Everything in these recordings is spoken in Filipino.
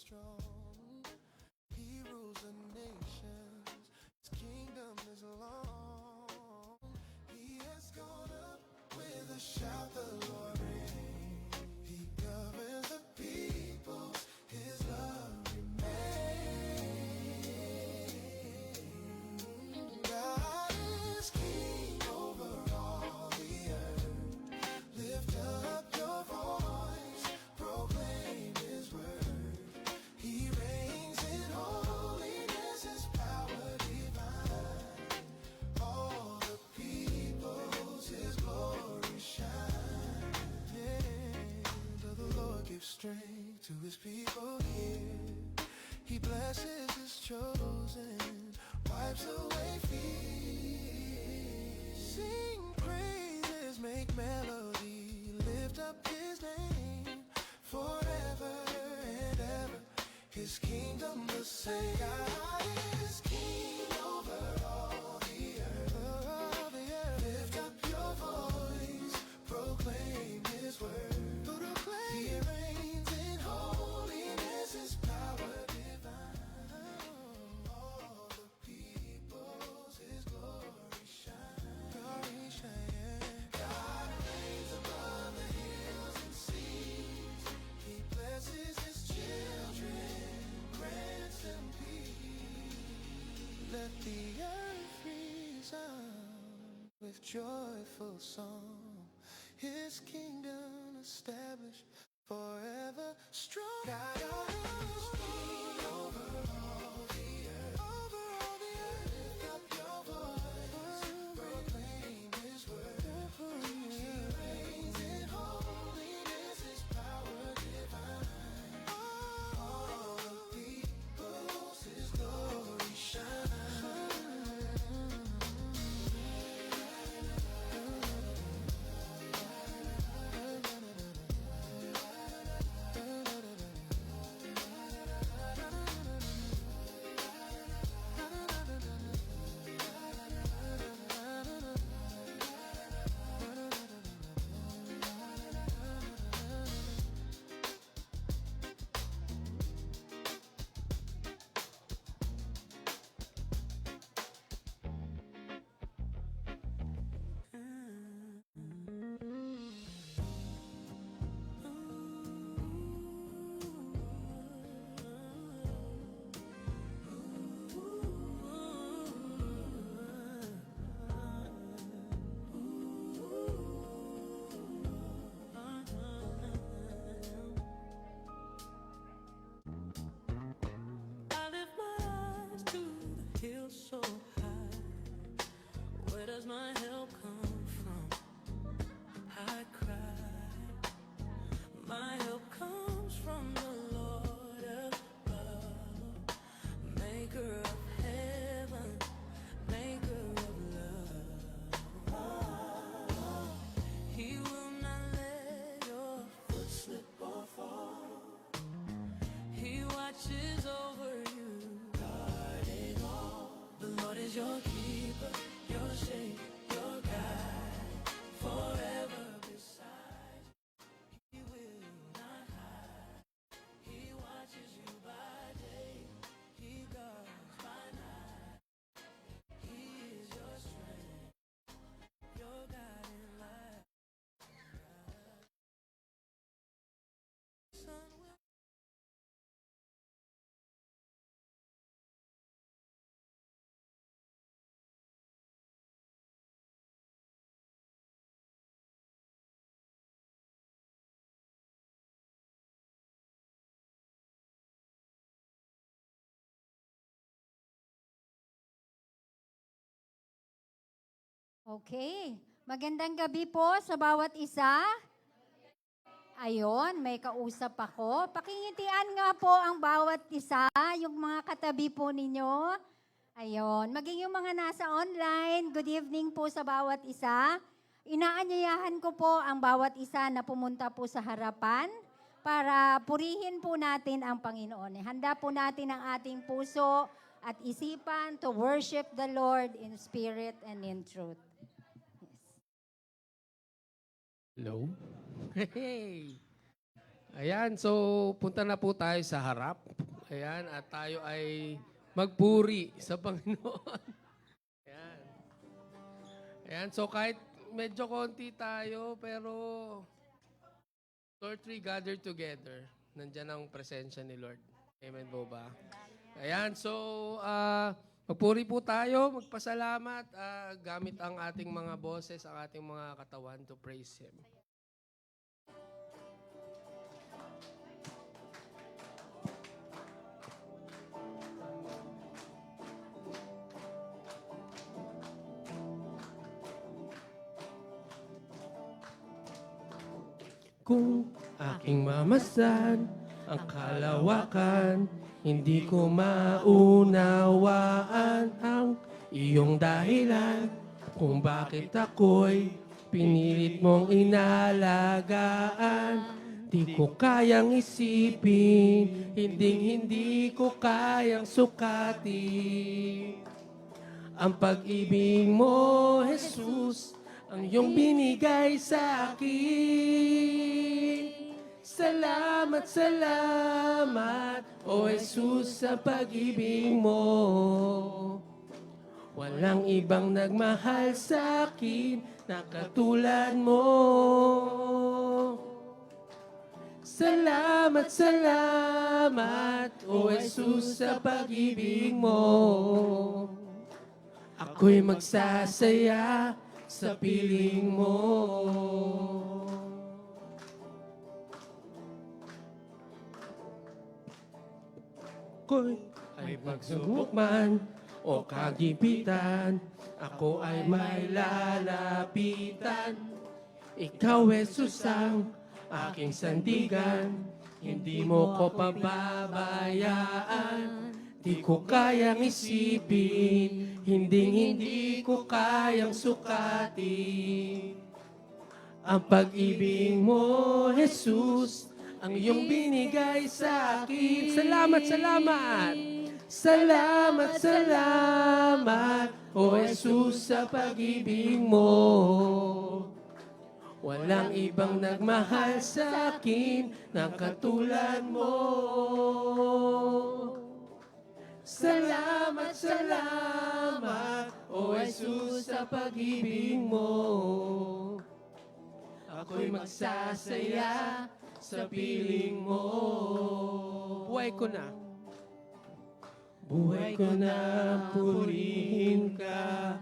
strong. He rules the nations. His kingdom is long. He has gone up with a shout, the Lord reigns. He governs the people. His love remains. God is king over all the earth. Lift up your voice, proclaim His word. He reigns in holiness, His power divine. All the peoples His glory shine. Yeah, the Lord gives strength to His people here. He blesses His chosen, wipes away fear. Sing praises, make melody, lift up His name forever and ever. His kingdom the same. God is king over all the earth. Lift up your voice, proclaim His word. He reigns in holiness, His power divine. All the peoples His glory shine. Glory shine. God reigns above the hills and seas. He blesses His children, grants them peace. Let the earth resound with joyful song. His kingdom established forever strong. God is king over all the earth. Over all the earth. Lift up your voice, proclaim His word. He reigns in holiness, His power divine. All the peoples His glory shine. I lift my eyes to the hill so high. Where does my help come from? I cry. My help comes from the Lord above, maker of heaven, maker of love. He will not let your foot slip or fall. He watches over you, guarding all. The Lord is your keeper, your shade, your guide, forever beside you. He will not hide. He watches you by day, He guards by night. He is your strength, your guiding light. Sun will Okay. Magandang gabi po sa bawat isa. Ayon, may kausap ako. Pakingitian nga po ang bawat isa, yung mga katabi po ninyo. Ayon, maging yung mga nasa online, good evening po sa bawat isa. Inaanyayahan ko po ang bawat isa na pumunta po sa harapan para purihin po natin ang Panginoon. Handa po natin ang ating puso at isipan to worship the Lord in spirit and in truth. Hello? Hey! Ayan, so punta na po tayo sa harap. Ayan, at tayo ay magpuri sa Panginoon. Ayan. Ayan, so kahit medyo konti tayo, pero 2 or 3 gathered together, nandyan ang presensya ni Lord. Amen po ba? Ayan, so magpuri po tayo, magpasalamat, gamit ang ating mga boses, ang ating mga katawan to praise Him. Kung aking mamasdan ang kalawakan, hindi ko maunawaan ang iyong dahilan kung bakit ako'y pinilit mong inalagaan. Di ko kayang isipin, hindi ko kayang sukatin ang pag-ibig mo, Jesus, ang iyong binigay sa akin. Salamat, salamat, O Jesus, sa pag-ibig mo. Walang ibang nagmahal sa akin na katulad mo. Salamat, salamat, O Jesus, sa pag-ibig mo. Ako'y magsasaya sa piling mo. Ako'y ay pagsubok man o kagipitan, ako ay may lalapitan. Ikaw, Jesus, ang aking sandigan, hindi mo ko pababayaan. Di ko kayang isipin, hindi ko kayang sukatin ang pag-ibig mo, Jesus, ang iyong binigay sa akin. Salamat, salamat! Salamat, salamat, O Jesus, sa pag-ibig mo. Walang ibang nagmahal sa akin na katulad mo. Salamat, salamat, O Jesus, sa pag-ibig mo. Ako'y magsasaya sa piling mo. Buhay ko na. Buhay ko na, purihin ka.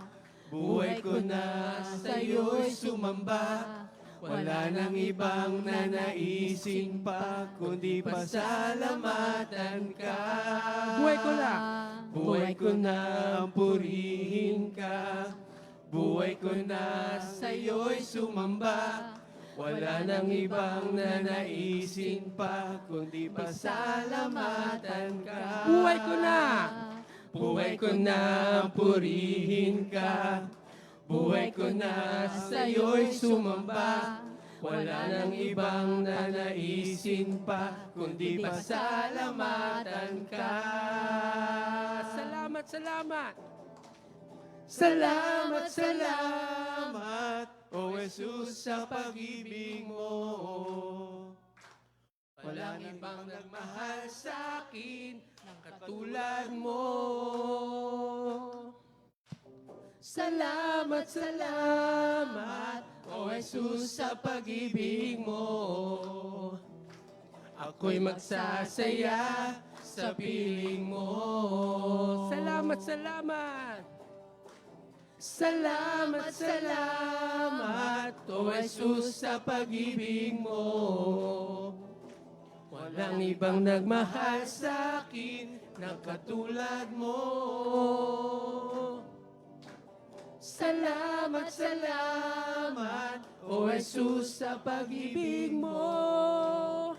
Buhay ko na, sa'yo'y sumamba. Wala nang ibang nanaisin pa, kundi pasalamatan ka. Buhay ko na. Buhay ko na, purihin ka. Buhay ko na, sa'yo'y sumamba. Wala nang ibang nanaisin pa, kundi pasalamatan ka. Buhay ko na. Buhay ko na, purihin ka. Buhay ko na, sa'yo'y sumamba. Wala nang ibang nanaisin pa, kundi pasalamatan ka. Salamat, salamat. Salamat, salamat, O Jesus, sa pag-ibig mo. Walang ibang nagmahal sa akin ng katulad mo. Salamat, salamat, O Jesus, sa pag-ibig mo. Ako'y magsasaya sa piling mo. Salamat, salamat. Salamat, salamat, O Jesus, sa pag-ibig mo. Walang ibang nagmahal sa akin ng katulad mo. Salamat, salamat, O Jesus, sa pag-ibig mo.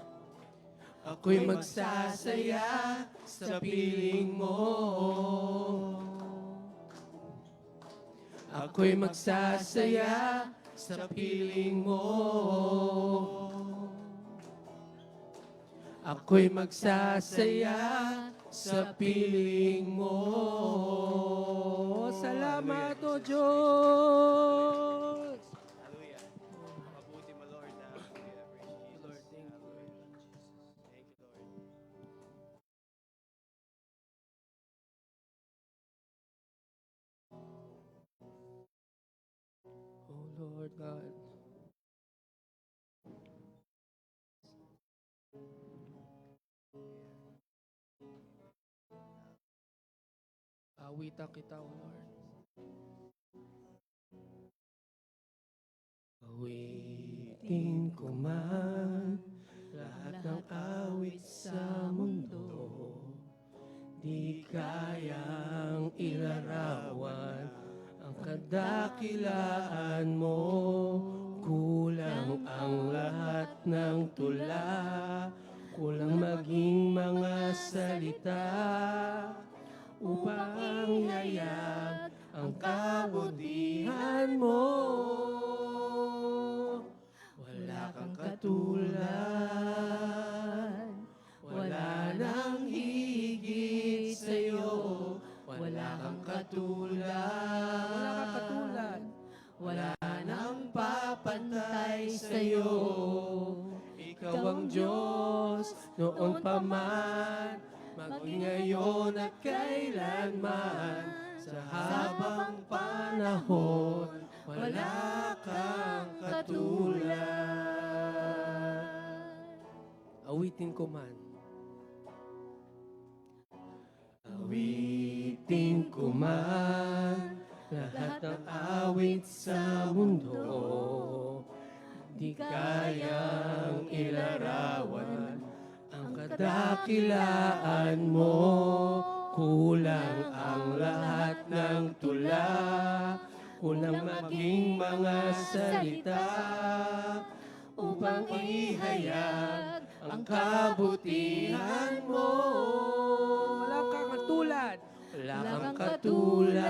Ako'y magsasaya sa piling mo. Ako'y magsasaya sa piling mo. Ako'y magsasaya sa piling mo. Salamat, O Diyos! Hallelujah. Mabuti mo, Lord, na we appreciate you. Lord, thank you. Lord God. Awitan kita, O Lord. Awitin ko man lahat ng awit sa mundo, di kayang ilarawan ang kadakilaan mo. Kulang ang lahat ng tula, kulang maging mga salita upang yayag ang kabutihan mo. Wala kang katulad, wala nang higit sa'yo. Wala kang katulad, wala nang papantay sa'yo. Ikaw ang Diyos noon pa man, maging ngayon at kailanman. Sa habang panahon, wala kang katulad. Awitin ko man. Awitin ko man lahat ng awit sa mundo, di kayang ilarawan ang kadakilaan mo. Kulang ang lahat ng tula, kulang maging mga salita upang ihayag ang kabutihan mo. Wala kang katulad, wala kang katulad,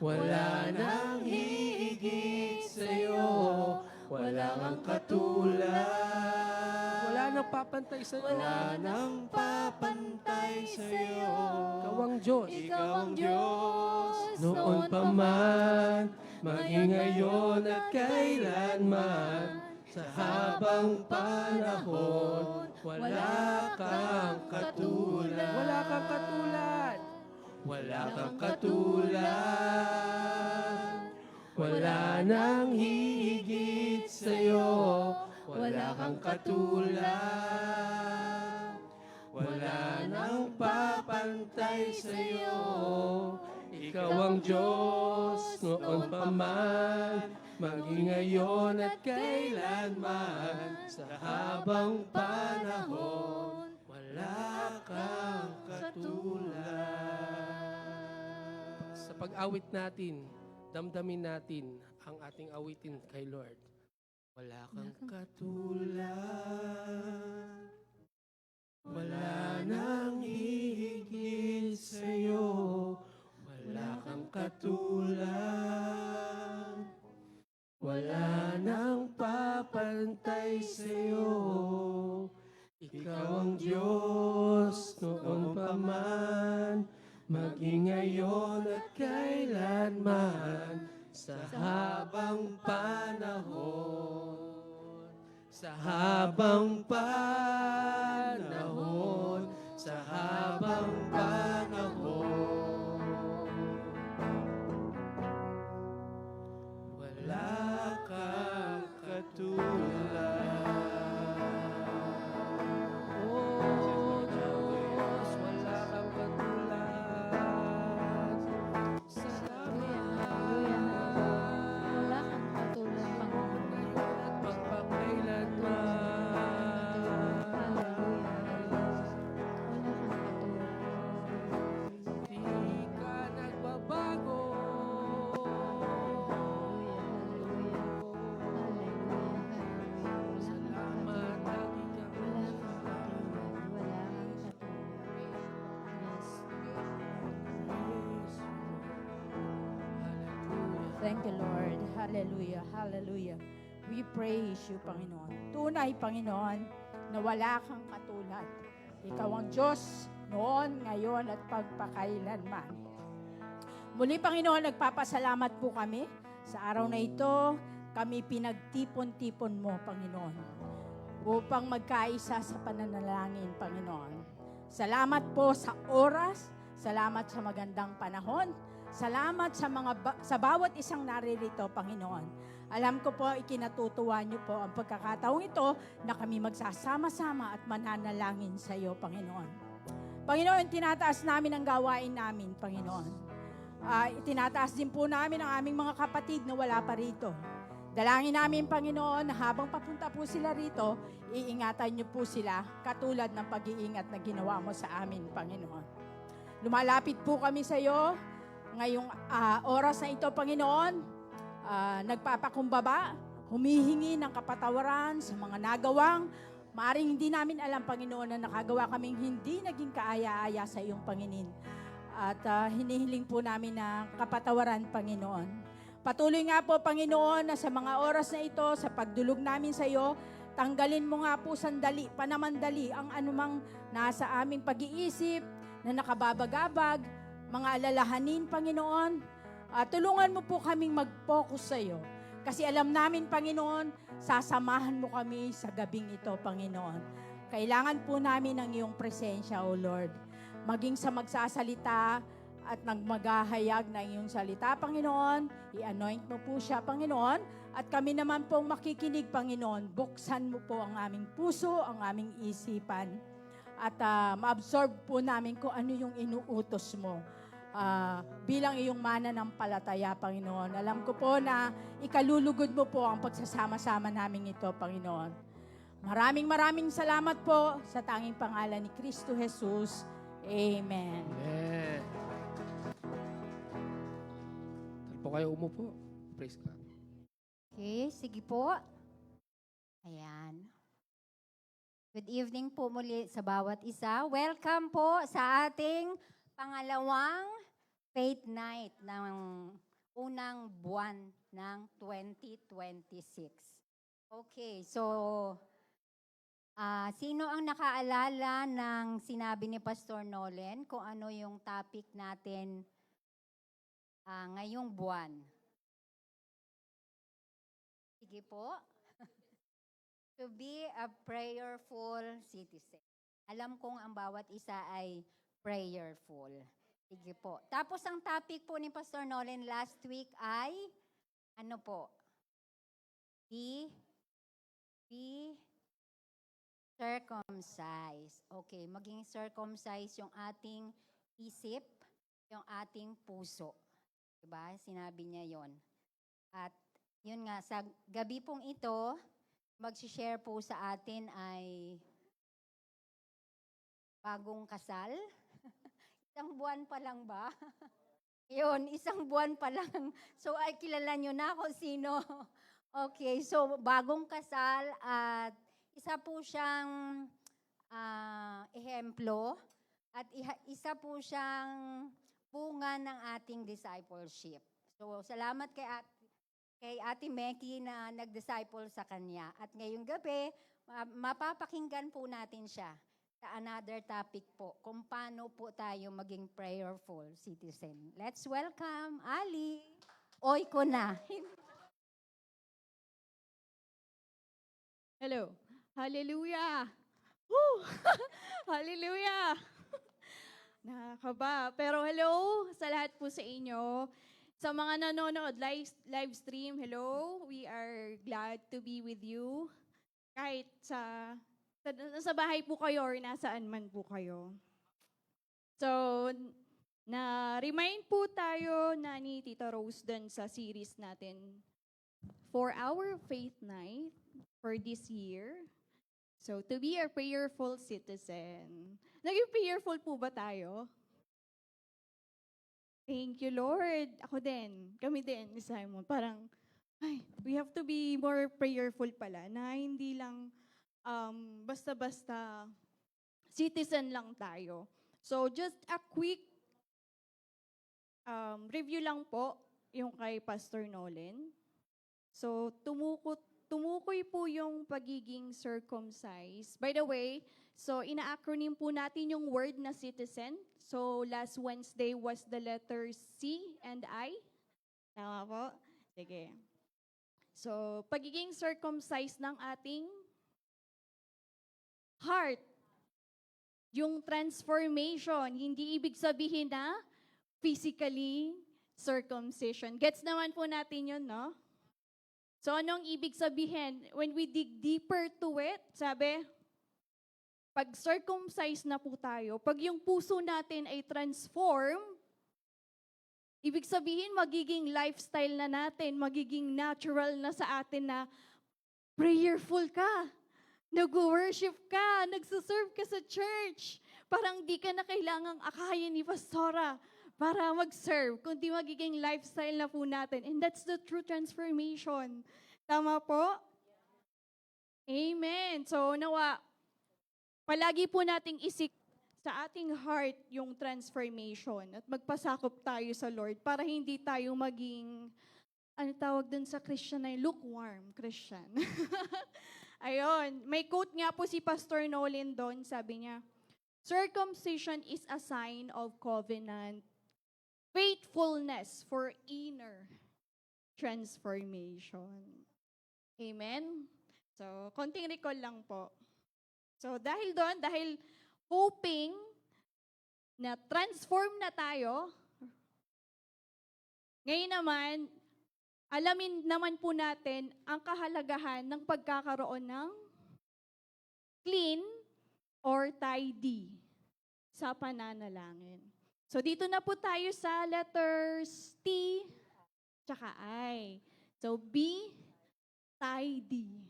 wala nang higit sa'yo. Wala kang katulad, wala nang papantay sa'yo. Wala nang papantay sa'yo. Ikaw ang Diyos, Ikaw ang Diyos noon pa man, maging ngayon at kailanman. Sa habang panahon, wala kang katulad. Wala kang katulad, wala kang katulad, wala nang higit sa'yo. Wala kang katulad, wala nang papantay sa'yo. Ikaw ang Diyos noon pa man, maging ngayon at kailanman. Sa habang panahon, wala kang katulad. Sa pag-awit natin, damdamin natin ang ating awitin kay Lord. Wala kang katulad, wala nang hihigit sa'yo. Wala kang katulad, wala nang papantay sa'yo. Ikaw ang Diyos noon pa man, maging ngayon at kailanman. Sa habang panahon, sa habang panahon, sa habang panahon, wala kang katulad. Oh Diyos, wala kang katulad. Salamat. Wala kang katulad, Panginoon. At magpakailanman. Hallelujah. Wala kang katulad. Di ka nagbabago. Salamat, lagi kang Hallelujah. Thank you, Lord. Hallelujah. Hallelujah. We praise you, Panginoon. Tunay, Panginoon, na wala kang katulad. Ikaw ang Diyos noon, ngayon, at pagpakailanman. Muli, Panginoon, nagpapasalamat po kami. Sa araw na ito, kami pinagtipon-tipon mo, Panginoon, upang magkaisa sa pananalangin, Panginoon. Salamat po sa oras. Salamat sa magandang panahon. Salamat sa bawat isang naririto, Panginoon. Alam ko po, ikinatutuwa niyo po ang pagkakataong ito na kami magsasama-sama at mananalangin sa iyo, Panginoon. Panginoon, tinataas namin ang gawain namin, Panginoon. Itinataas din po namin ang aming mga kapatid na wala pa rito. Dalangin namin, Panginoon, na habang papunta po sila rito, iingatan niyo po sila katulad ng pag-iingat na ginawa mo sa amin, Panginoon. Lumalapit po kami sa iyo ngayong oras na ito, Panginoon. Nagpapakumbaba, humihingi ng kapatawaran sa mga nagawang maaring hindi namin alam, Panginoon, na nakagawa kaming hindi naging kaaya-aya sa iyong Panginin. At hinihiling po namin na kapatawaran, Panginoon. Patuloy nga po, Panginoon, na sa mga oras na ito, sa pagdulog namin sa iyo, tanggalin mo nga po sandali, panamandali, ang anumang nasa aming pag-iisip na nakababagabag, mga alalahanin, Panginoon. Tulungan mo po kaming mag-focus sa iyo. Kasi alam namin, Panginoon, sasamahan mo kami sa gabing ito, Panginoon. Kailangan po namin ng iyong presensya, O Lord. Maging sa magsasalita at nagmagahayag ng iyong salita, Panginoon. I-anoint mo po siya, Panginoon. At kami naman pong makikinig, Panginoon. Buksan mo po ang aming puso, ang aming isipan. At ma-absorb po namin kung ano yung inuutos mo. Bilang iyong mananampalataya, Panginoon. Alam ko po na ikalulugod mo po ang pagsasama-sama namin ito, Panginoon. Maraming salamat po sa tanging pangalan ni Kristo Jesus. Amen. Amen. Tal po kayo umupo. Praise God. Okay, sige po. Ayan. Good evening po muli sa bawat isa. Welcome po sa ating pangalawang Faith Night ng unang buwan ng 2026. Okay, so sino ang nakaalala ng sinabi ni Pastor Nolen kung ano yung topic natin ngayong buwan? Sige po. To be a prayerful citizen. Alam kong ang bawat isa ay prayerful. Sige po. Tapos ang topic po ni Pastor Nolen last week ay, ano po? Be circumcised. Okay, maging circumcised yung ating isip, yung ating puso. Diba? Sinabi niya yon. At yun nga, sa gabi pong ito, mag-share po sa atin ay bagong kasal. Isang buwan pa lang ba? Yun, isang buwan pa lang. So, ay kilala nyo na kung sino. Okay, so bagong kasal at isa po siyang ehemplo at isa po siyang bunga ng ating discipleship. So, salamat kay Ate Meki na nag-disciple sa kanya. At ngayong gabi, mapapakinggan po natin siya sa another topic po, kung paano po tayo maging prayerful citizen. Let's welcome Ali. Oy ko na. Hello. Hallelujah. Woo! Hallelujah. Nakakaba. Pero hello sa lahat po sa inyo. Sa mga nanonood live stream, hello. We are glad to be with you. Kahit sa bahay po kayo or nasaan man po kayo. So, na-remind po tayo na ni Tita Rose dun sa series natin for our faith night for this year. So, to be a prayerful citizen. Naging prayerful po ba tayo? Thank you, Lord. Ako din. Kami din ni Simon. Parang, we have to be more prayerful pala na hindi lang basta-basta citizen lang tayo. So, just a quick review lang po yung kay Pastor Nolen. So, tumukoy po yung pagiging circumcised. By the way, so ina-acronym po natin yung word na citizen. So, last Wednesday was the letter C and I. Tama po? Sige. So, pagiging circumcised ng ating heart. Yung transformation, hindi ibig sabihin na physically circumcision. Gets naman po natin yun, no? So anong ibig sabihin? When we dig deeper to it, sabi, pag circumcised na po tayo, pag yung puso natin ay transform, ibig sabihin magiging lifestyle na natin, magiging natural na sa atin na prayerful ka, nag-worship ka, nagsuserve ka sa church. Parang di ka na kailangang akayin ni Pastora para mag-serve, kundi magiging lifestyle na po natin. And that's the true transformation. Tama po? Amen. So, nawa, palagi po nating isik sa ating heart yung transformation at magpasakop tayo sa Lord para hindi tayo maging, ano tawag dun sa Christian ay lukewarm Christian. Ayun. May quote nga po si Pastor Nolan doon, sabi niya, circumcision is a sign of covenant faithfulness for inner transformation. Amen? So, konting recall lang po. So, dahil doon, dahil hoping na transform na tayo, ngayon naman, alamin naman po natin ang kahalagahan ng pagkakaroon ng clean or tidy sa pananalangin. So, dito na po tayo sa letters T, tsaka I. So, be tidy.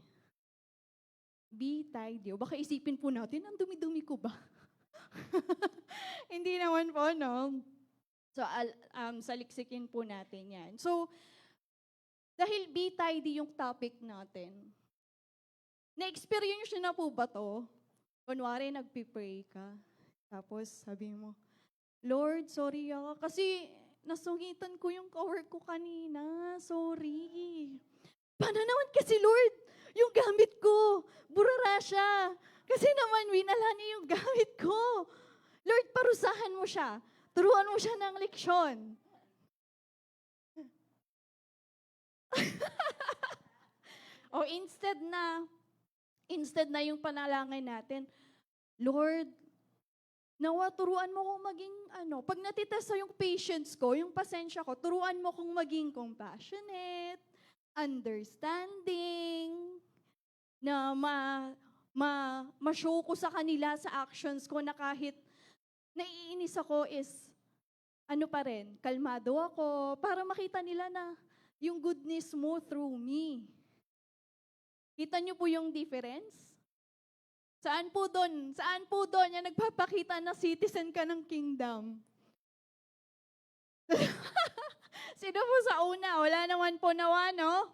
Be tidy. O baka isipin po natin, ang dumi-dumi ko ba? Hindi naman po, no? So, saliksikin po natin yan. So, dahil be tidy yung topic natin, na-experience nyo na po ba to? Kunwari, nagpipray ka. Tapos, sabi mo, Lord, sorry kasi nasungitan ko yung cowork ko kanina. Sorry. Paano naman kasi, Lord? Yung gamit ko, burara siya. Kasi naman, winala niya yung gamit ko. Lord, parusahan mo siya. Turuan mo siya ng leksyon. O instead na yung panalangin natin, Lord, nawa, turuan mo kong maging, pag natitest yung patience ko, yung pasensya ko, turuan mo kong maging compassionate, understanding, na ma-show ko sa kanila sa actions ko na kahit naiinis ako is, pa rin, kalmado ako, para makita nila na yung goodness mo through me. Kita niyo po yung difference? Saan po doon? Saan po doon yung nagpapakita na citizen ka ng kingdom? Sino po sa una? Wala naman po nawa, no?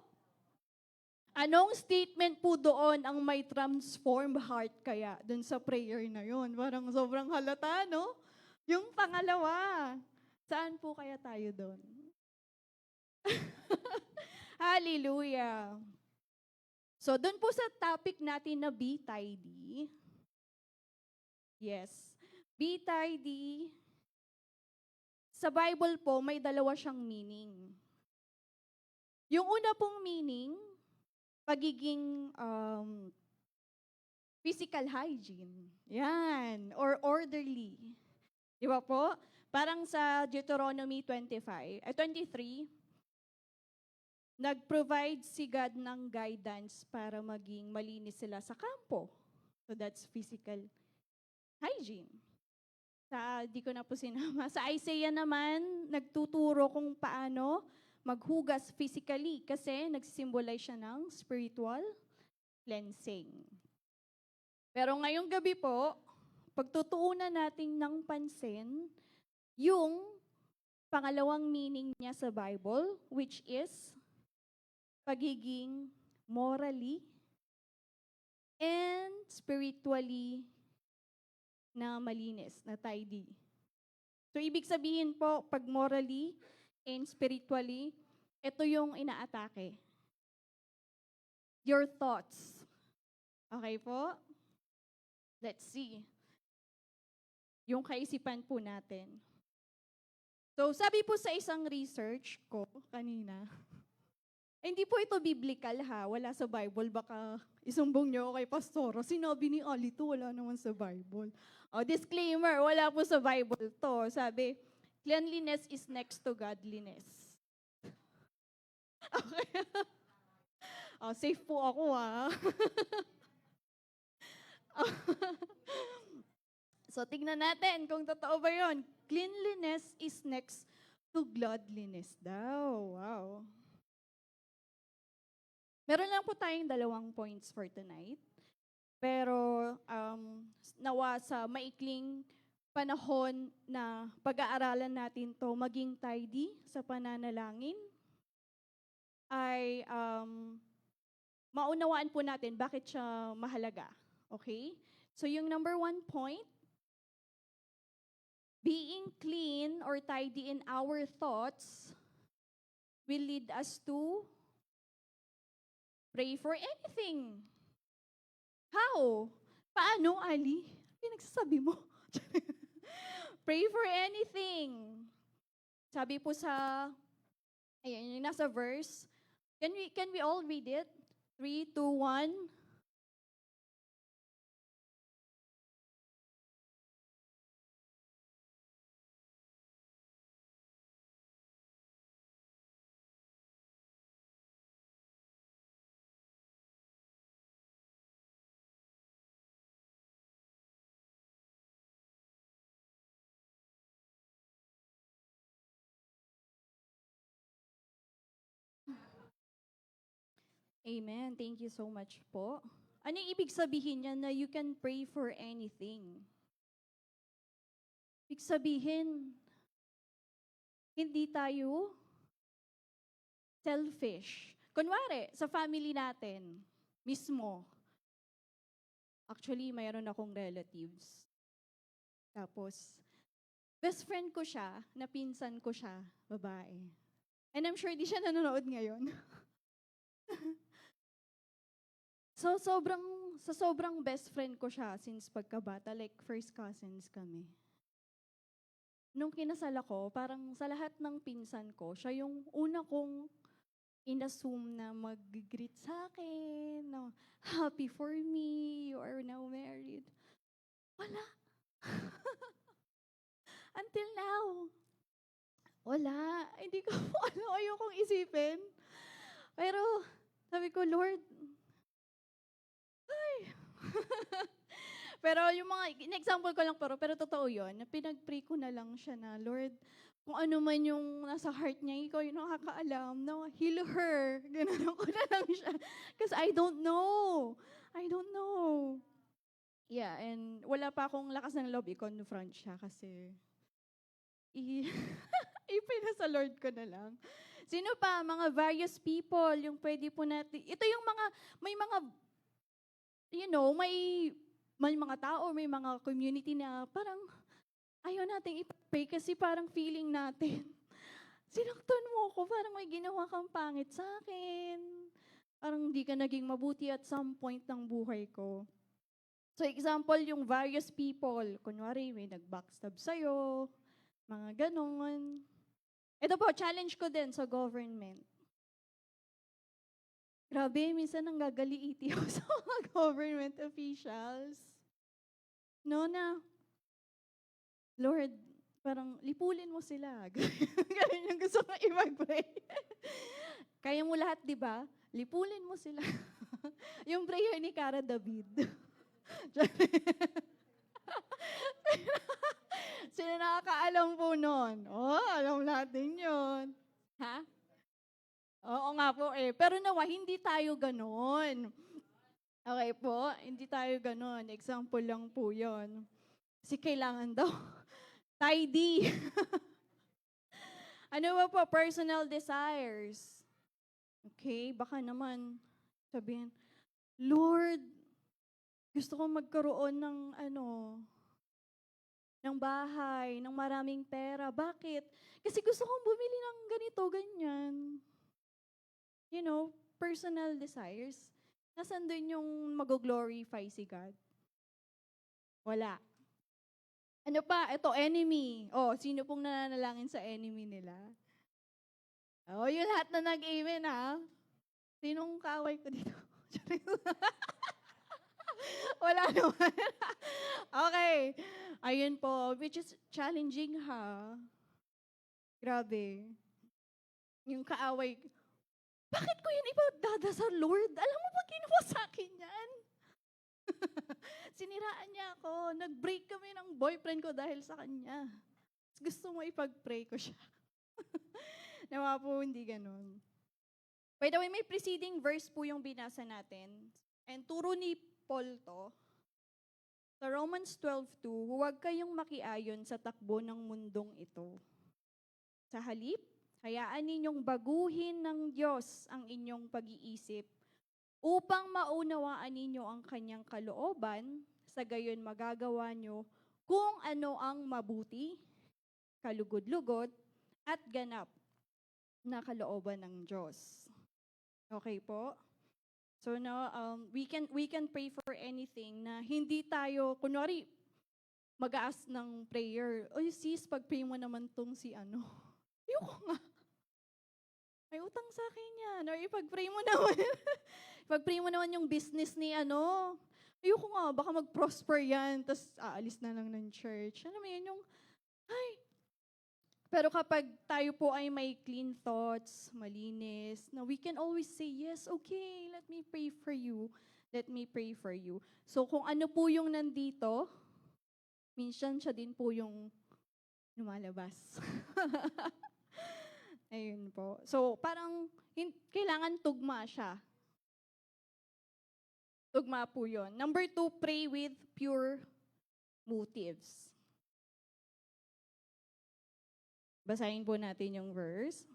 Anong statement po doon ang may transformed heart kaya doon sa prayer na yun? Parang sobrang halata, no? Yung pangalawa, saan po kaya tayo doon? Hallelujah. So, doon po sa topic natin na be tidy. Yes. Be tidy. Sa Bible po, may dalawa siyang meaning. Yung una pong meaning, pagiging physical hygiene. Yan. Or orderly. Di ba po? Parang sa Deuteronomy 23, nag-provide si God ng guidance para maging malinis sila sa kampo. So that's physical hygiene. Di ko na po sinama. Sa Isaiah naman, nagtuturo kung paano maghugas physically kasi nagsisimbolize siya ng spiritual cleansing. Pero ngayong gabi po, pagtutuunan natin ng pansin yung pangalawang meaning niya sa Bible, which is pagiging morally and spiritually na malinis, na tidy. So, ibig sabihin po, pag morally and spiritually, ito yung inaatake. Your thoughts. Okay po? Let's see. Yung kaisipan po natin. So, sabi po sa isang research ko kanina, hindi po ito biblical ha, wala sa Bible, baka isumbong niyo kay Pastora, sinabi ni Ali to, wala naman sa Bible. O, disclaimer, wala po sa Bible to. Sabi, Cleanliness is next to godliness. Okay. Oh, safe po ako, ah. So, tignan natin kung totoo ba yun. Cleanliness is next to godliness daw. Wow. Meron lang po tayong 2 points for tonight. Pero nawa sa maikling panahon na pag-aaralan natin to maging tidy sa pananalangin, ay maunawaan po natin bakit siya mahalaga. Okay? So yung number 1 point, being clean or tidy in our thoughts will lead us to pray for anything. How? Paano, Ali? Pinagsasabi mo. Pray for anything. Sabi po sa, ayan, yung nasa verse. Can we all read it? 3, 2, 1. Amen. Thank you so much po. Ano yung ibig sabihin niya na you can pray for anything? Ibig sabihin, hindi tayo selfish. Kunwari, sa family natin, mismo, actually, mayroon akong relatives. Tapos, best friend ko siya, na pinsan ko siya, babae. And I'm sure di siya nanonood ngayon. So, sobrang best friend ko siya since pagkabata, like first cousins kami. Nung kinasal ako, parang sa lahat ng pinsan ko, siya yung una kong inassume na mag-greet sa akin, na happy for me, you are now married. Wala. Until now. Wala. Hindi ko alam, ayokong isipin. Pero, sabi ko, Lord, ay. Pero yung mga, in-example ko lang pero totoo yun, na pinag-pray ko na lang siya na, Lord, kung ano man yung nasa heart niya, ikaw yung nakakaalam, no, heal her. Ganun ko na lang siya. Because I don't know. Yeah, and wala pa akong lakas ng loob i-confront siya kasi ipinasa Lord ko na lang. Sino pa? Mga various people, yung pwede po natin, ito yung mga, may mga, may mga tao, may mga community na parang ayaw nating ipag-pray kasi parang feeling natin, sinaktan mo ko, parang may ginawa kang pangit sa akin. Parang hindi ka naging mabuti at some point ng buhay ko. So example, yung various people, kunwari may nag-backstab sa'yo, mga ganon. Ito po, challenge ko din sa government. Grabe, minsan nanggagaliiti ako sa mga government officials. No na, Lord, parang lipulin mo sila. Ganun yung gusto ko i-pray. Kaya mo lahat, di ba? Lipulin mo sila. Yung prayer ni Cara David. Sino nakakaalam po nun? Oh, alam natin yun. Ha? Oo nga po eh. Pero nawa, hindi tayo ganon. Okay po, hindi tayo ganon. Example lang po yun. Kasi kailangan daw tidy. Ano ba po? Personal desires. Okay, baka naman sabihin, Lord, gusto ko magkaroon ng ng bahay, ng maraming pera. Bakit? Kasi gusto kong bumili ng ganito, ganyan. Personal desires. Nasaan doon yung mag-glorify si God? Wala. Ano pa? Ito, enemy. Oh, sino pong nananalangin sa enemy nila? Oh, yung lahat na nag-amen, ha? Sinong kaaway ko dito? Wala naman. Okay. Ayun po, which is challenging, ha? Grabe. Yung kaaway, bakit ko yan ipagdadasal, Lord? Alam mo ba ginawa sa akin yan? Siniraan niya ako. Nag-break kami ng boyfriend ko dahil sa kanya. Gusto mo ipag-pray ko siya. Nawa po, hindi ganun. By the way, may preceding verse po yung binasa natin. And turo ni Paul to. Sa Romans 12:2, huwag kayong makiayon sa takbo ng mundong ito. Sa halip, hayaan ninyong baguhin ng Diyos ang inyong pag-iisip upang maunawaan ninyo ang kanyang kalooban, sa gayon magagawa nyo kung ano ang mabuti, kalugod-lugod, at ganap na kalooban ng Diyos. Okay po? So now, we can pray for anything na hindi tayo, kunwari, mag-ask ng prayer, oy sis, pag-pray mo naman tong si ano. Ayoko nga. May utang sa akin yan. Or ipag-pray mo naman. Ipag-pray mo naman yung business ni ano. Ayoko nga, baka mag-prosper yan, tapos aalis na lang ng church. Alam mo yun, yung, ay. Pero kapag tayo po ay may clean thoughts, malinis, na we can always say, yes, okay, let me pray for you. Let me pray for you. So kung ano po yung nandito, minsan siya din po yung lumalabas. Ayun po. So, parang kailangan tugma siya. Tugma po yun. Number 2, pray with pure motives. Basahin po natin yung verse.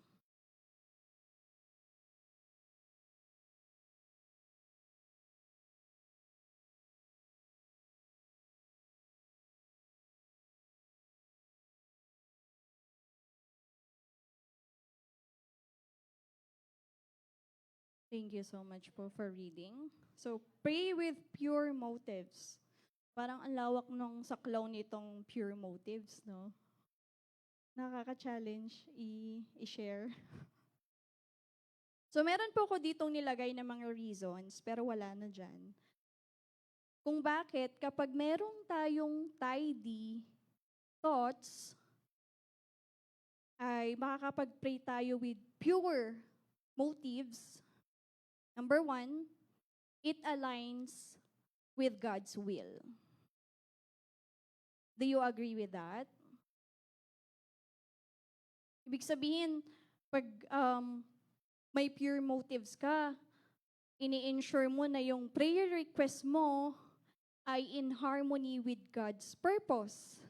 Thank you so much po for reading. So, pray with pure motives. Parang ang lawak nung saklaw nitong pure motives, no? Nakaka-challenge i-share. So, meron po ko ditong nilagay na mga reasons, pero wala na dyan. Kung bakit, kapag meron tayong tidy thoughts, ay makakapag-pray tayo with pure motives. Number 1, it aligns with God's will. Do you agree with that? Ibig sabihin, pag may pure motives ka, ini-ensure mo na yung prayer request mo ay in harmony with God's purpose.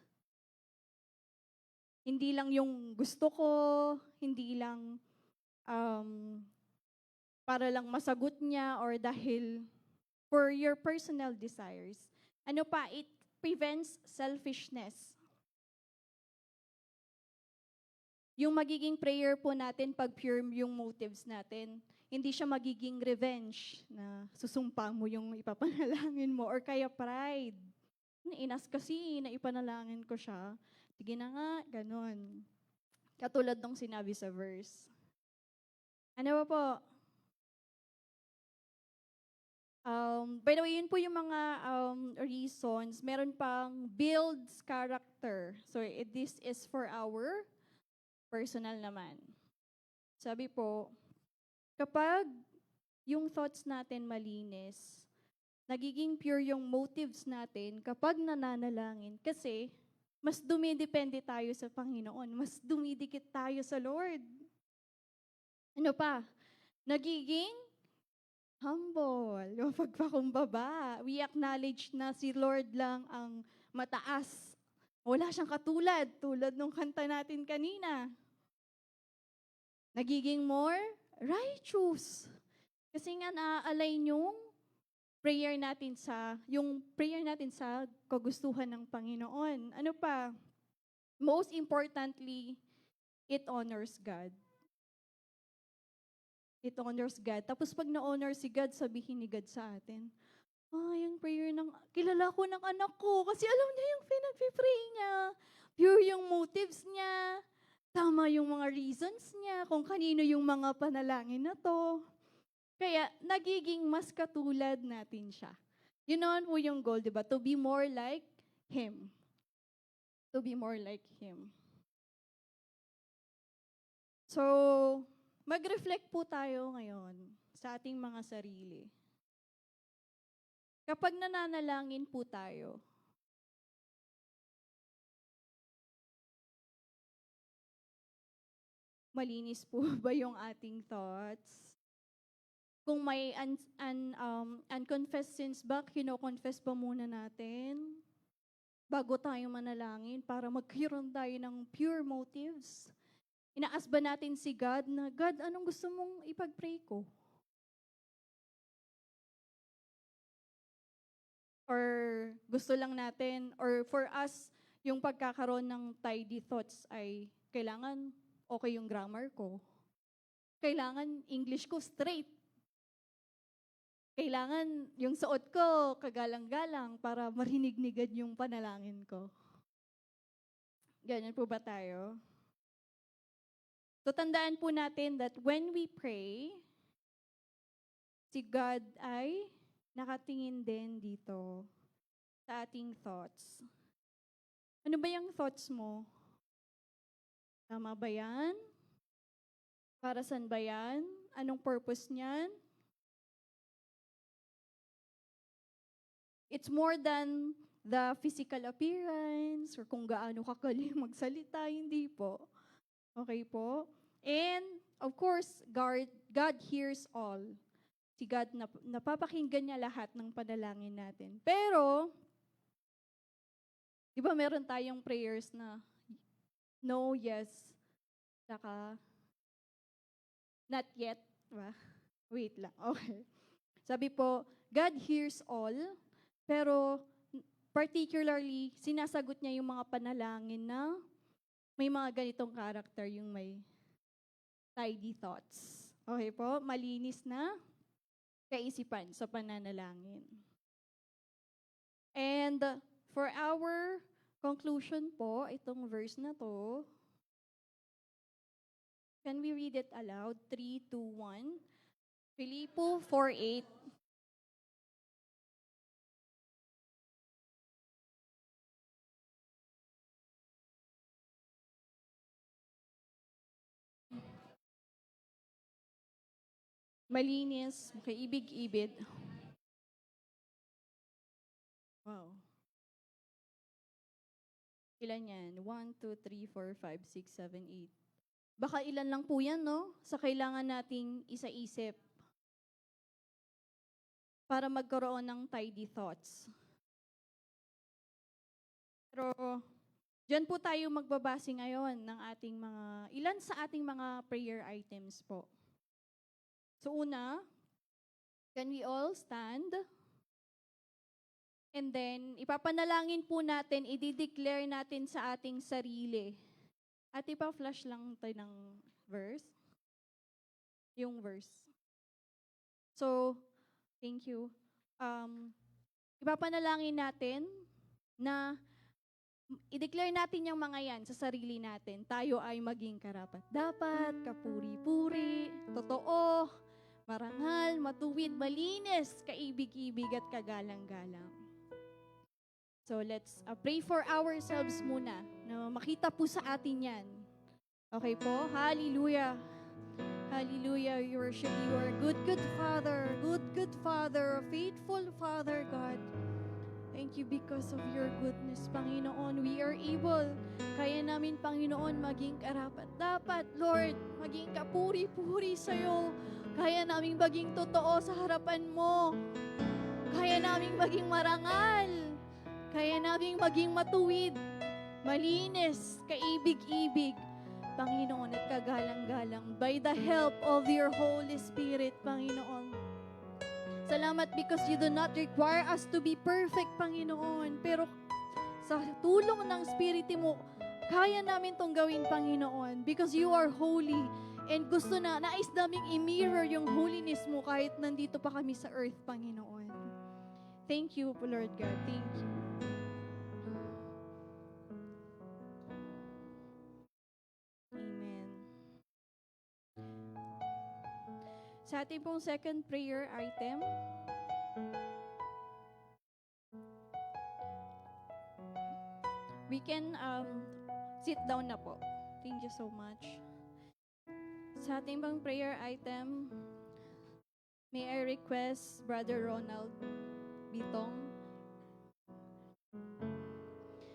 Hindi lang yung gusto ko, hindi lang para lang masagot niya or dahil for your personal desires. Ano pa, it prevents selfishness. Yung magiging prayer po natin pag pure yung motives natin, hindi siya magiging revenge na susumpa mo yung ipapanalangin mo or kaya pride. Inas kasi na ipanalangin ko siya. Sige na nga, ganun. Katulad nung sinabi sa verse. Ano ba po? By the way, yun po yung mga reasons. Meron pang builds character. So, this is for our personal naman. Sabi po, kapag yung thoughts natin malinis, nagiging pure yung motives natin kapag nananalangin. Kasi, mas dumidepende tayo sa Panginoon. Mas dumidikit tayo sa Lord. Ano pa? Nagiging humble, yung pagpakumbaba. We acknowledge na si Lord lang ang mataas. Wala siyang katulad, tulad nung kanta natin kanina. Nagiging more righteous. Kasi nga na-align yung prayer natin sa kagustuhan ng Panginoon. Ano pa? Most importantly, it honors God. It honors God. Tapos pag na-honor si God, sabihin ni God sa atin, yung prayer kilala ko ng anak ko kasi alam niya yung pinag-pray niya. Pure yung motives niya. Tama yung mga reasons niya kung kanino yung mga panalangin na to. Kaya nagiging mas katulad natin siya. Yun naman po yung goal, di ba? To be more like Him. To be more like Him. So, mag-reflect po tayo ngayon sa ating mga sarili. Kapag nananalangin po tayo, malinis po ba yung ating thoughts? Kung may unconfessed sins ba, kino-confess ba muna natin? Bago tayo manalangin para magkaroon tayo ng pure motives. Inaas ba natin si God na, God, anong gusto mong ipag-pray ko? Or gusto lang natin, or for us, yung pagkakaroon ng tidy thoughts ay kailangan okay yung grammar ko. Kailangan English ko straight. Kailangan yung suot ko kagalang-galang para marinig-nigad yung panalangin ko. Ganyan po ba tayo? So tandaan po natin that when we pray, si God ay nakatingin din dito sa ating thoughts. Ano ba yung thoughts mo? Tama ba yan? Para saan ba yan? Anong purpose niyan? It's more than the physical appearance or kung gaano kagaling magsalita, hindi po. Okay po? And, of course, God hears all. Si God, napapakinggan niya lahat ng panalangin natin. Pero, di ba meron tayong prayers na no, yes, saka not yet. Diba? Wait lang. Okay. Sabi po, God hears all, pero particularly, sinasagot niya yung mga panalangin na may mga ganitong character, yung may tidy thoughts. Okay po? Malinis na kaisipan sa pananalangin. And for our conclusion po, itong verse na to, can we read it aloud? 3, 2, 1. Filipo 4:8. Malinis, kaibig-ibig. Wow. Ilan yan? 1, 2, 3, 4, 5, 6, 7, 8. Baka ilan lang po yan, no? Sa kailangan nating isa-isip para magkaroon ng tidy thoughts. Pero, dyan po tayo magbabase ngayon ng ating ilan sa ating mga prayer items po. So una, can we all stand? And then, ipapanalangin po natin, i-declare natin sa ating sarili. At ipa-flash lang tayo ng verse. Yung verse. So, thank you. Ipapanalangin natin na i-declare natin yung mga yan sa sarili natin. Tayo ay maging karapat-dapat, kapuri-puri, totoo, marangal, matuwid, malinis, kaibig-ibig at kagalang-galang. So let's pray for ourselves muna na makita po sa atin yan. Okay po? Hallelujah. Hallelujah. We worship you, our good Father. Good Father, faithful Father, God. Thank you because of your goodness, Panginoon. We are able, kaya namin, Panginoon, maging karapat-dapat, Lord, maging kapuri-puri sa'yo. Kaya namin maging totoo sa harapan mo. Kaya namin maging marangal. Kaya namin maging matuwid, malinis, kaibig-ibig, Panginoon, at kagalang-galang by the help of your Holy Spirit, Panginoon. Salamat because you do not require us to be perfect, Panginoon. Pero sa tulong ng Espiritu mo, kaya namin tong gawin, Panginoon, because you are holy. And gusto nais naming i-mirror yung holiness mo kahit nandito pa kami sa earth, Panginoon. Thank you, Lord God. Thank you. Amen. Sa ating pong second prayer item, we can sit down na po. Thank you so much. Sa ating pang prayer item, may I request Brother Ronald Bitong.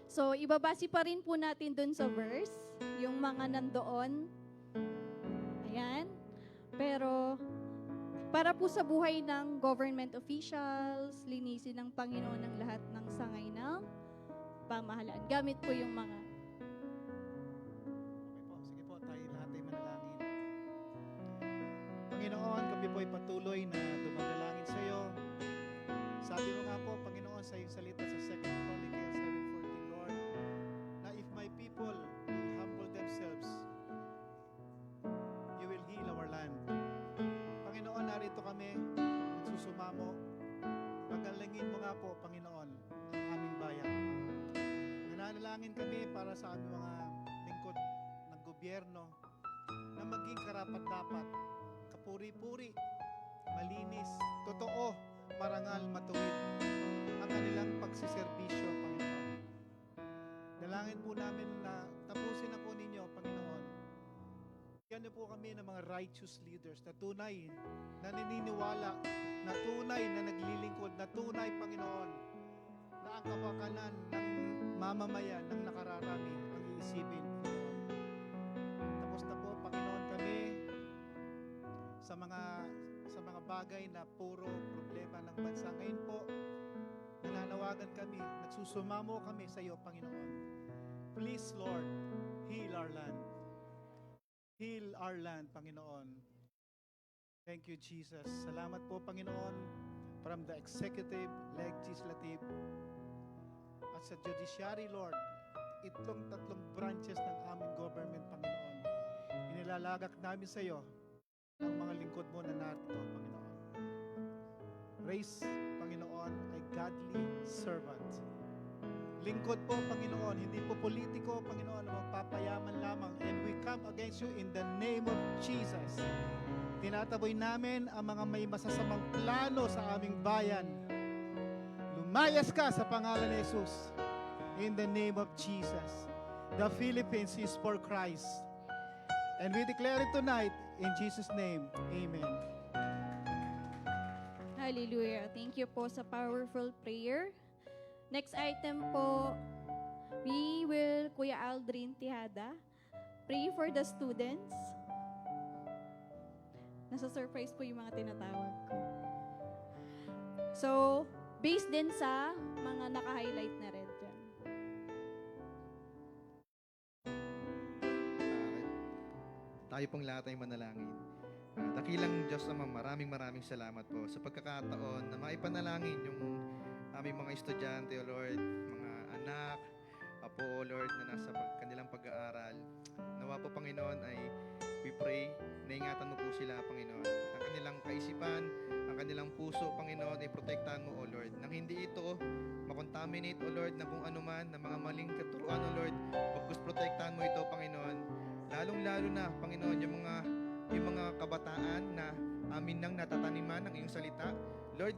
So, ibabase pa rin po natin dun sa verse, yung mga nandoon. Ayan. Pero, para po sa buhay ng government officials, linisin ng Panginoon ang lahat ng sangay ng pamahalaan. Gamit po yung mga Okay po, sige po, tayo lahat ay manalangin. Panginoon, kami po ay patuloy na dumadalangin sa iyo. Sabi mo nga po, Panginoon, sa iyong salita sa 2 Chronicles 7:14, Lord, na if my people will humble themselves, you will heal our land. Panginoon, narito kami, nagsusumamo. Pagalangin mo nga po, Panginoon, ang aming bayan. Nananalangin kami para sa aming mga lingkod ng gobyerno na maging karapat-dapat, kapuri-puri, malinis, totoo, marangal, matuwid ang kanilang pagsiservisyo, Panginoon. Dalangin po namin na tapusin na po ninyo, Panginoon. Bigyan niyo po kami ng mga righteous leaders na tunay, na naniniwala, na tunay, na naglilingkod, na tunay, Panginoon, na ang kapakanan ng mamamayan, ng nakararami, ang iisipin, Panginoon. Tapos na po, Panginoon, kami sa mga bagay na puro problema ng bansa. Ngayon po, nananawagan kami, nagsusumamo kami sa iyo, Panginoon. Please, Lord, heal our land. Heal our land, Panginoon. Thank you, Jesus. Salamat po, Panginoon, from the executive, legislative, at sa judiciary, Lord, itong tatlong branches ng aming government, Panginoon. Inilalagak namin sa iyo ang mga lingkod mo na narito, Panginoon. Raise, Panginoon, a godly servant. Lingkod po, Panginoon, hindi po politiko, Panginoon, na magpapayaman lamang. And we come against you in the name of Jesus. Tinataboy namin ang mga may masasamang plano sa aming bayan. Lumayas ka sa pangalan ni Jesus. In the name of Jesus. The Philippines is for Christ. And we declare it tonight in Jesus' name. Amen. Hallelujah. Thank you po sa powerful prayer. Next item po, we will, Kuya Aldrin Tihada, pray for the students. Nasa surprise po yung mga tinatawag ko. So, based din sa mga naka-highlight na red dyan. Tayo pong lahat ay manalangin. Dakilang Diyos naman, maraming salamat po sa pagkakataon na maipanalangin yung aming mga estudyante, O Lord, mga anak, apo, O Lord, na nasa kanilang pag-aaral. Nawa po, Panginoon, ay we pray na ingatan mo po sila, Panginoon. Ang kanilang kaisipan, ang kanilang puso, Panginoon, ay protektahan mo, O Lord. Nang hindi ito makontaminate, O Lord, na kung anuman, na mga maling katuruan, O Lord, pagkus protektahan mo ito, Panginoon. Lalong-lalo na, Panginoon, yung mga kabataan na amin nang natataniman ng iyong salita. Lord,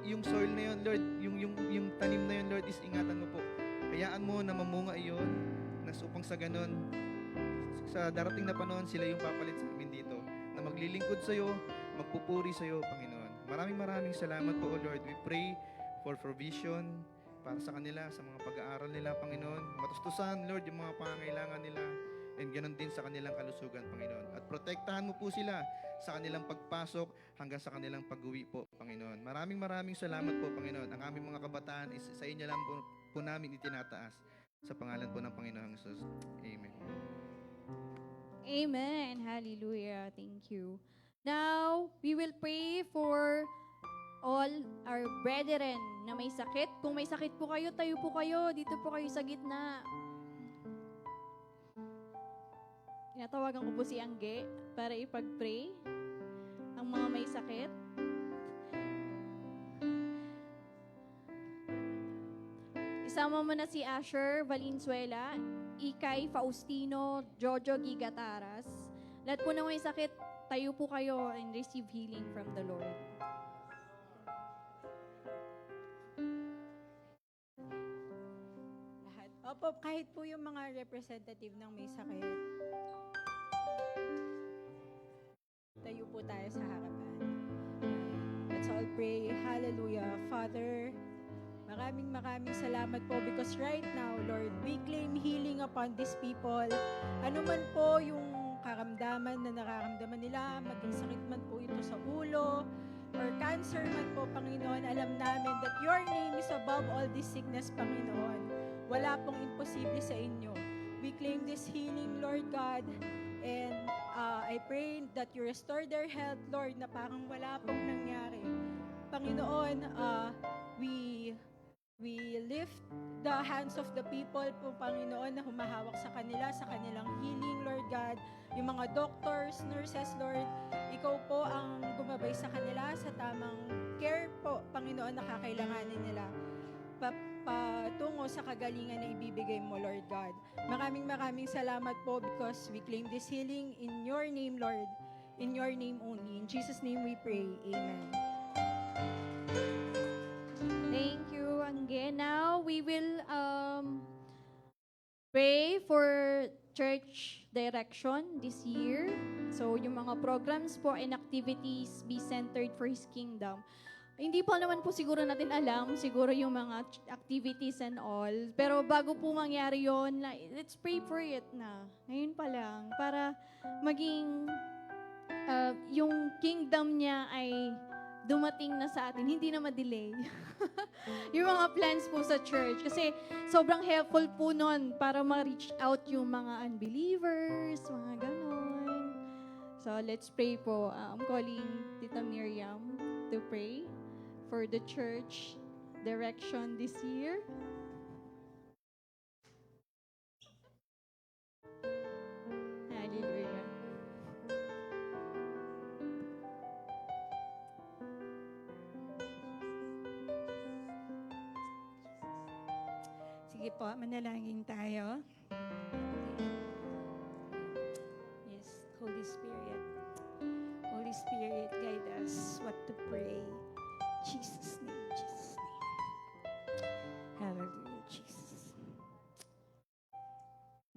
yung soil na yun, Lord, yung tanim na yun, Lord, is ingatan mo po. Hayaan mo na mamunga iyon, na upang sa ganon, sa darating na panahon, sila yung papalit sa amin dito, na maglilingkod sa iyo, magpupuri sa iyo, Panginoon. Maraming salamat po, O Lord. We pray for provision para sa kanila, sa mga pag-aaral nila, Panginoon. Matustusan, Lord, yung mga pangangailangan nila. And ganoon din sa kanilang kalusugan, Panginoon. At protektahan mo po sila sa kanilang pagpasok hanggang sa kanilang pag-uwi po, Panginoon. Maraming salamat po, Panginoon. Ang aming mga kabataan is sa inyo lang po namin itinataas. Sa pangalan po ng Panginoong Jesus. Amen. Amen. Hallelujah. Thank you. Now, we will pray for all our brethren na may sakit. Kung may sakit po kayo, tayo po kayo. Dito po kayo sa gitna. Tinatawagan ko po si Angge para ipag-pray ang mga may sakit. Isama mo na si Asher Valenzuela, Ikay Faustino, Jojo Gigataras. Lahat po na may sakit, tayo po kayo and receive healing from the Lord. Lahat. Opo, kahit po yung mga representative ng may sakit. Tayo po tayo sa harapan. Let's all pray. Hallelujah. Father, maraming salamat po because right now, Lord, we claim healing upon these people. Ano man po yung karamdaman na nararamdaman nila, maging sakit man po ito sa ulo, or cancer man po, Panginoon, alam namin that your name is above all this sickness, Panginoon. Wala pong imposible sa inyo. We claim this healing, Lord God, and I pray that you restore their health, Lord, na parang wala pong nangyari. Panginoon, we lift the hands of the people po, Panginoon, na humahawak sa kanila, sa kanilang healing, Lord God. Yung mga doctors, nurses, Lord, ikaw po ang gumabay sa kanila sa tamang care po, Panginoon, na kakailanganin nila. Patungo sa kagalingan na ibibigay mo, Lord God. Maraming salamat po because we claim this healing in your name, Lord. In your name only. In Jesus' name we pray. Amen. Thank you again. Now, we will pray for church direction this year. So, yung mga programs po and activities be centered for His kingdom. Hindi pa naman po siguro natin alam, siguro yung mga activities and all. Pero bago po mangyari yon, let's pray for it na. Ngayon pa lang. Para maging yung kingdom niya ay dumating na sa atin, hindi na ma-delay. Yung mga plans po sa church. Kasi sobrang helpful po nun para ma-reach out yung mga unbelievers, mga ganon. So let's pray po. I'm calling Tita Miriam to pray for the church direction this year. Hallelujah. Sige po, manalangin tayo. Yes, Holy Spirit. Holy Spirit, guide us what to pray. Jesus' name, Jesus' name. Hallelujah, Jesus.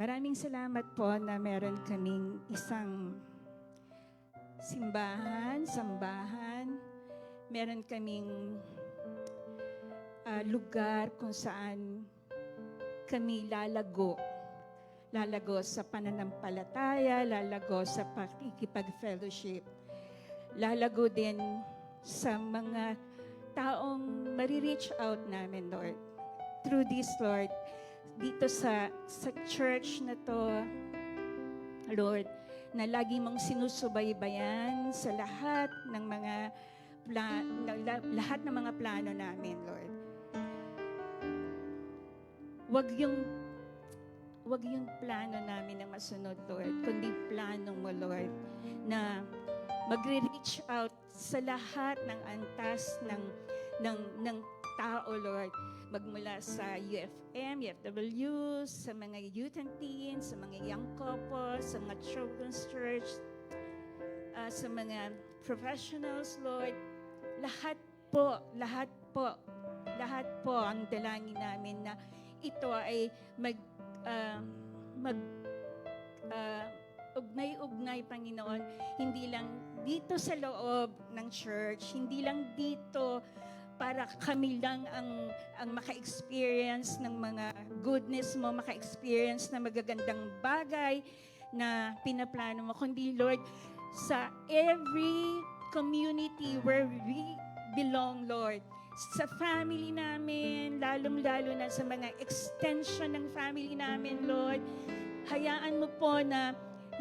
Maraming salamat po na meron kaming isang sambahan. Meron kaming lugar kung saan kami lalago sa pananampalataya, lalago sa pakikipag-fellowship, lalago din sa mga taong marireach out namin, Lord. Through this, Lord, dito sa church na to, Lord, na lagi mong sinusubaybayan sa lahat ng mga plano namin, Lord. Wag yung plano namin na masunod, Lord, kundi plano mo, Lord, na magre-reach out sa lahat ng antas ng tao, Lord. Magmula sa UFM, UFW, sa mga youth and teens, sa mga young couples, sa mga children's church, sa mga professionals, Lord. Lahat po ang dalangin namin na ito ay ugnay-ugnay, Panginoon, hindi lang dito sa loob ng church, hindi lang dito para kami lang ang maka-experience ng mga goodness mo, maka-experience ng magagandang bagay na pinaplano mo, kundi, Lord, sa every community where we belong, Lord, sa family namin, lalong-lalo na sa mga extension ng family namin, Lord, hayaan mo po na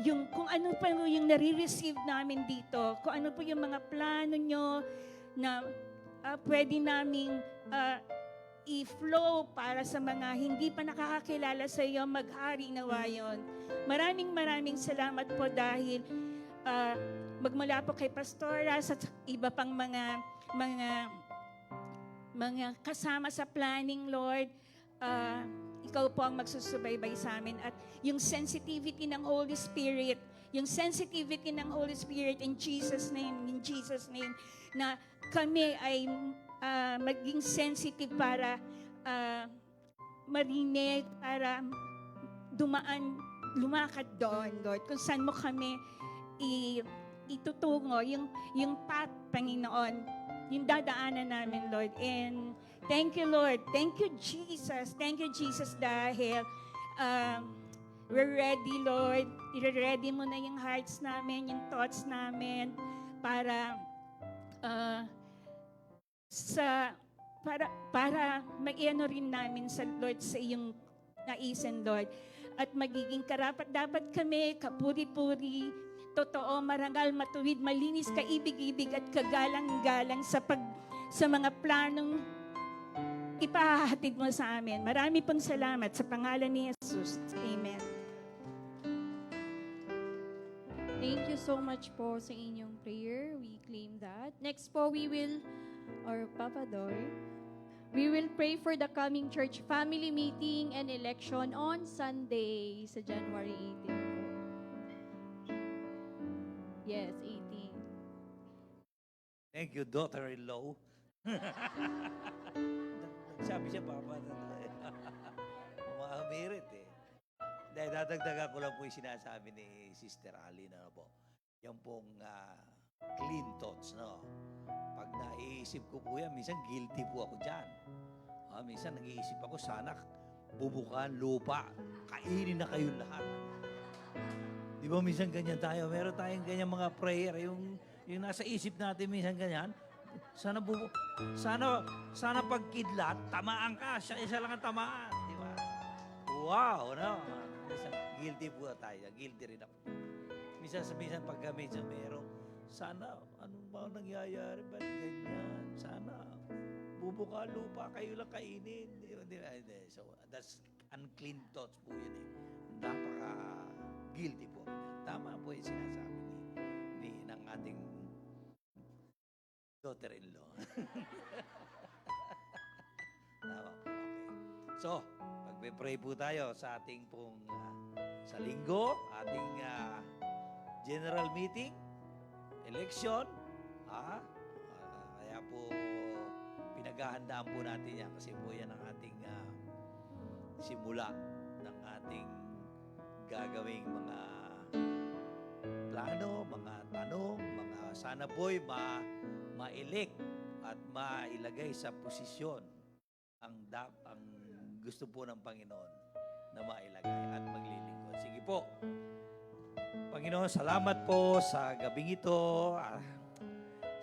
kung ano pa yung nare-receive namin dito, kung ano po yung mga plano nyo na pwede naming i-flow para sa mga hindi pa nakakakilala sa iyo, maghari nawa yun. Maraming salamat po dahil magmula po kay Pastora sa iba pang mga kasama sa planning, Lord, ikaw po ang magsusubaybay sa amin. At yung sensitivity ng Holy Spirit, in Jesus' name, na kami ay maging sensitive para marinig, para lumakad doon, Lord, kung saan mo kami itutungo, yung path, Panginoon, yung dadaanan namin, Lord. And thank you, Lord. Thank you, Jesus. Thank you, Jesus, dahil we're ready, Lord. I-ready mo na yung hearts namin, yung thoughts namin para para mag-ano rin namin sa Lord sa iyong naisin, Lord. At magiging karapat-dapat kami, kapuri-puri, totoo, marangal, matuwid, malinis, kaibig-ibig at kagalang-galang sa mga planong ipahahatid mo sa amin. Marami pong salamat sa pangalan ni Jesus. Amen. Thank you so much po sa inyong prayer. We claim that. Next po, Papa Doy, we will pray for the coming church family meeting and election on Sunday sa January 18 po. Yes, 18. Thank you, daughter-in-law. Sabi siya, Papa, umamirit eh. Dahil dadagdagan ko lang po yung sinasabi ni Sister Ali na po. Yan pong clean thoughts, no? Pag naiisip ko po yan, minsan guilty po ako dyan. Minsan nag-iisip ako, sana bubukan, lupa, kainin na kayong lahat. Di ba minsan ganyan tayo? Meron tayong ganyan mga prayer, yung nasa isip natin minsan ganyan. Sana pagkidlat, tamaan ka. Isa lang ang tamaan. Di ba? Wow, no? Minsan, guilty po tayo. Guilty rin ako. Minsan pagka medyo meron, sana, ano ba nangyayari? Ba't ganyan? Sana, bubuka lupa, kayo lang kainin. So, that's unclean thoughts po yun eh. Napaka-guilty po. Tama po yung sinasabi ng ating daughter-in-law. Tama po. Okay. So, magpe-pray po tayo sa ating pong sa linggo, ating general meeting, election. Kaya po, pinaghahandaan po natin yan kasi po yan ang ating simula ng ating gagawing mga plano, mga tanong, mga sana po'y ma-elect at mailagay sa posisyon ang gusto po ng Panginoon na mailagay at maglilingkod. Sige po. Panginoon, salamat po sa gabing ito.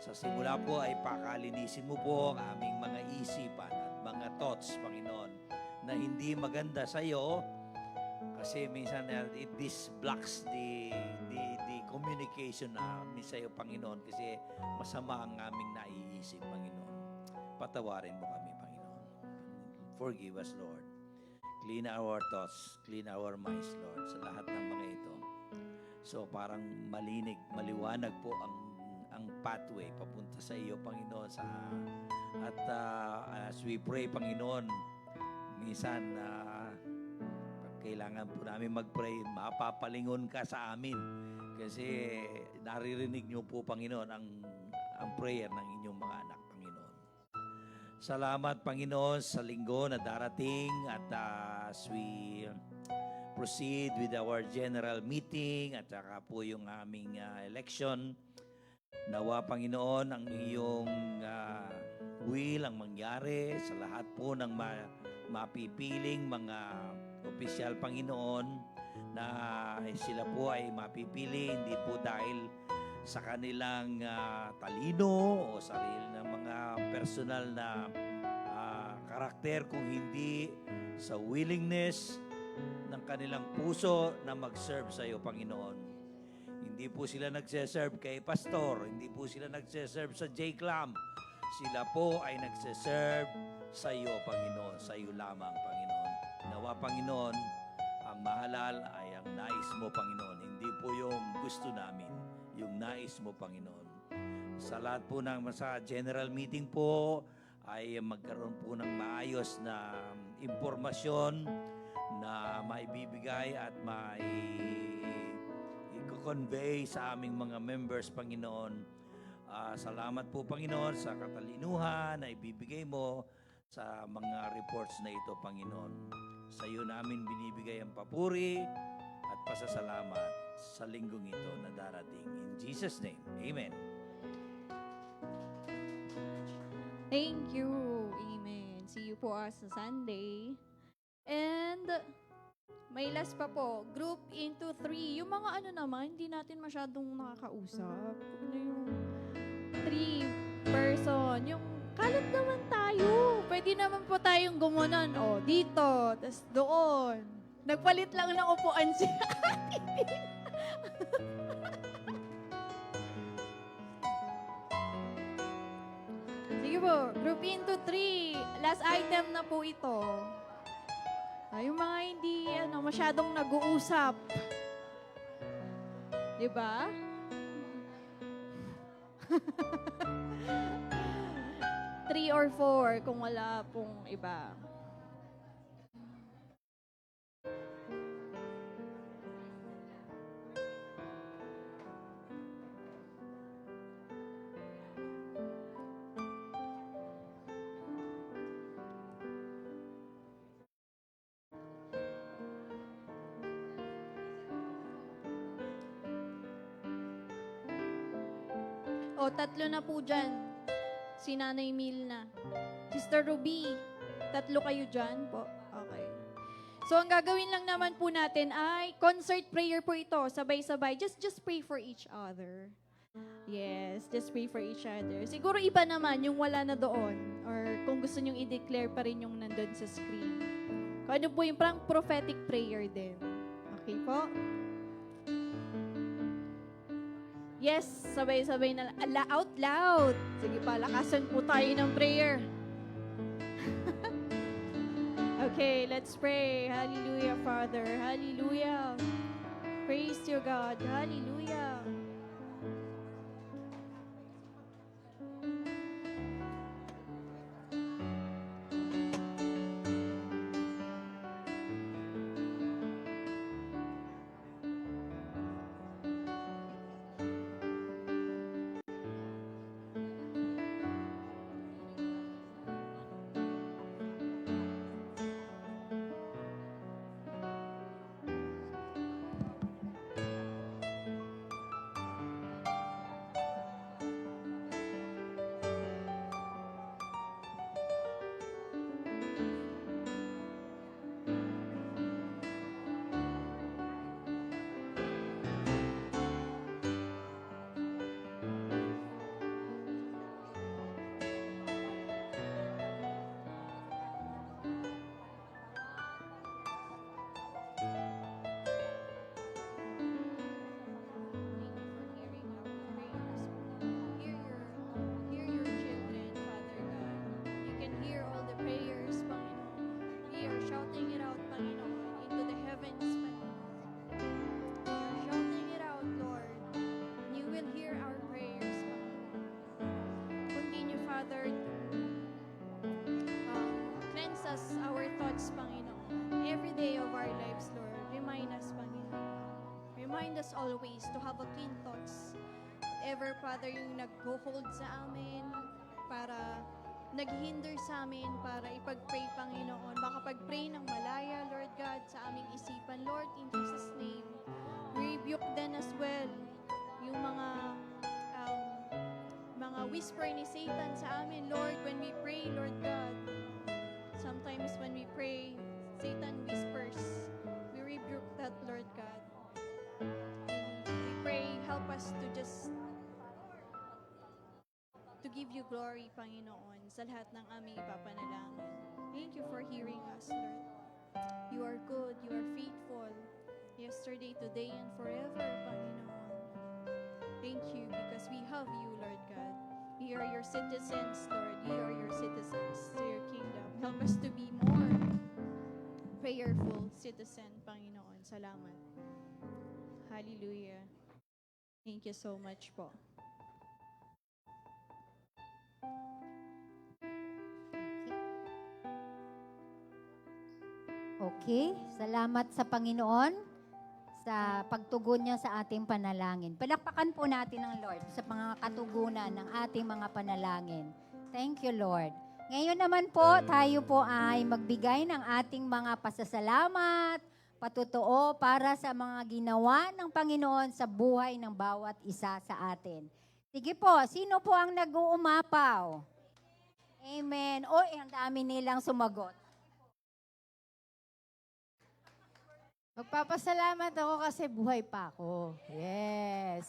Sa simula po ay pakalinisin mo po ang aming mga isipan at mga thoughts, Panginoon, na hindi maganda sa iyo kasi minsan this blocks the communication namin sa iyo, Panginoon, kasi masama ang aming naiisip, Panginoon. Patawarin mo kami, Panginoon. Forgive us, Lord. Clean our thoughts, clean our minds, Lord, sa lahat ng mga ito. So parang maliwanag po ang pathway papunta sa iyo, Panginoon. At as we pray, Panginoon, minsan kailangan po namin mag-pray, mapapalingon ka sa amin. Kasi naririnig niyo po, Panginoon, ang prayer ng inyong mga anak, Panginoon. Salamat, Panginoon, sa linggo na darating at as we proceed with our general meeting at saka po yung aming election, nawa, Panginoon, ang iyong will ang mangyari sa lahat po ng mapipiling mga opisyal, Panginoon, na sila po ay mapipili hindi po dahil sa kanilang talino o sarili ng mga personal na karakter, kung hindi sa willingness ng kanilang puso na mag-serve sa iyo, Panginoon. Hindi po sila nagse-serve kay pastor, hindi po sila nagse-serve sa J-Clam. Sila po ay nagse-serve sa iyo, Panginoon, sa iyo lamang, Panginoon. Nawa, Panginoon, ang mahalal ay ang nais mo, Panginoon. Hindi po yung gusto namin, yung nais mo, Panginoon. Sa lahat po ng sa general meeting po, ay magkaroon po ng maayos na impormasyon na maibibigay at i-convey sa aming mga members, Panginoon. Salamat po, Panginoon, sa katalinuhan na ibibigay mo sa mga reports na ito, Panginoon. Sa iyo namin binibigay ang papuri at pasasalamat sa linggong ito na darating. In Jesus' name, Amen. Thank you. Amen. See you po sa Sunday. And may last pa po, group into 3. Yung mga ano naman, hindi natin masyadong nakakausap. Ano yung 3 person. Yung kalat naman tayo. Pwede naman po tayong gumunan. O, dito, tas doon. Nagpalit lang ng upuan si Ate. Sige po, group into 3. Last item na po ito. Yung mga hindi masyadong nag-uusap. 'Di ba? Three or 4 kung wala pong iba. O, 3 na po dyan. Si Nanay Milna. Sister Ruby, 3 kayo dyan po. Okay. So, ang gagawin lang naman po natin ay concert prayer po ito. Sabay-sabay. Just pray for each other. Yes, just pray for each other. Siguro iba naman yung wala na doon. Or kung gusto nyong i-declare pa rin yung nandun sa screen. Kung ano po yung parang prophetic prayer din. Okay po? Yes, sabay-sabay na out loud. Sige pa, lakasan po tayo ng prayer. Okay, let's pray. Hallelujah, Father. Hallelujah. Praise to God. Hallelujah. Hear your children, Father God. You can hear all the prayers, Panginoon. We are shouting it out, Panginoon, into the heavens, Panginoon. We are shouting it out, Lord. You will hear our prayers, Panginoon. Continue, Father, to cleanse us, our thoughts, Panginoon. Every day of our lives, Lord. Remind us, Panginoon. Remind us always to have a clean thoughts. Ever, Father, yung nag-hold sa amin para naghihinder sa amin para ipag-pray, Panginoon. Makapag-pray ng malaya, Lord God, sa aming isipan. Lord, in Jesus' name, we rebuke then as well yung mga whisper ni Satan sa amin, Lord, when we pray, Lord God. Sometimes when we pray, Satan whispers. We rebuke that, Lord God. And we pray, help us to just to give you glory, Panginoon, sa lahat ng aming ipapanalangin. Thank you for hearing us, Lord. You are good, you are faithful, yesterday, today, and forever, Panginoon. Thank you because we have you, Lord God. We are your citizens, Lord. We are your citizens to your kingdom. Help us to be more prayerful citizen, Panginoon. Salamat. Hallelujah. Thank you so much po. Okay, salamat sa Panginoon sa pagtugon niya sa ating panalangin. Palakpakan po natin ang Lord sa mga katugunan ng ating mga panalangin. Thank you, Lord. Ngayon naman po, tayo po ay magbigay ng ating mga pasasalamat, patotoo para sa mga ginawa ng Panginoon sa buhay ng bawat isa sa atin. Sige po, sino po ang nag-uumapaw? Amen. Ang dami nilang sumagot. Magpapasalamat ako kasi buhay pa ako. Yes.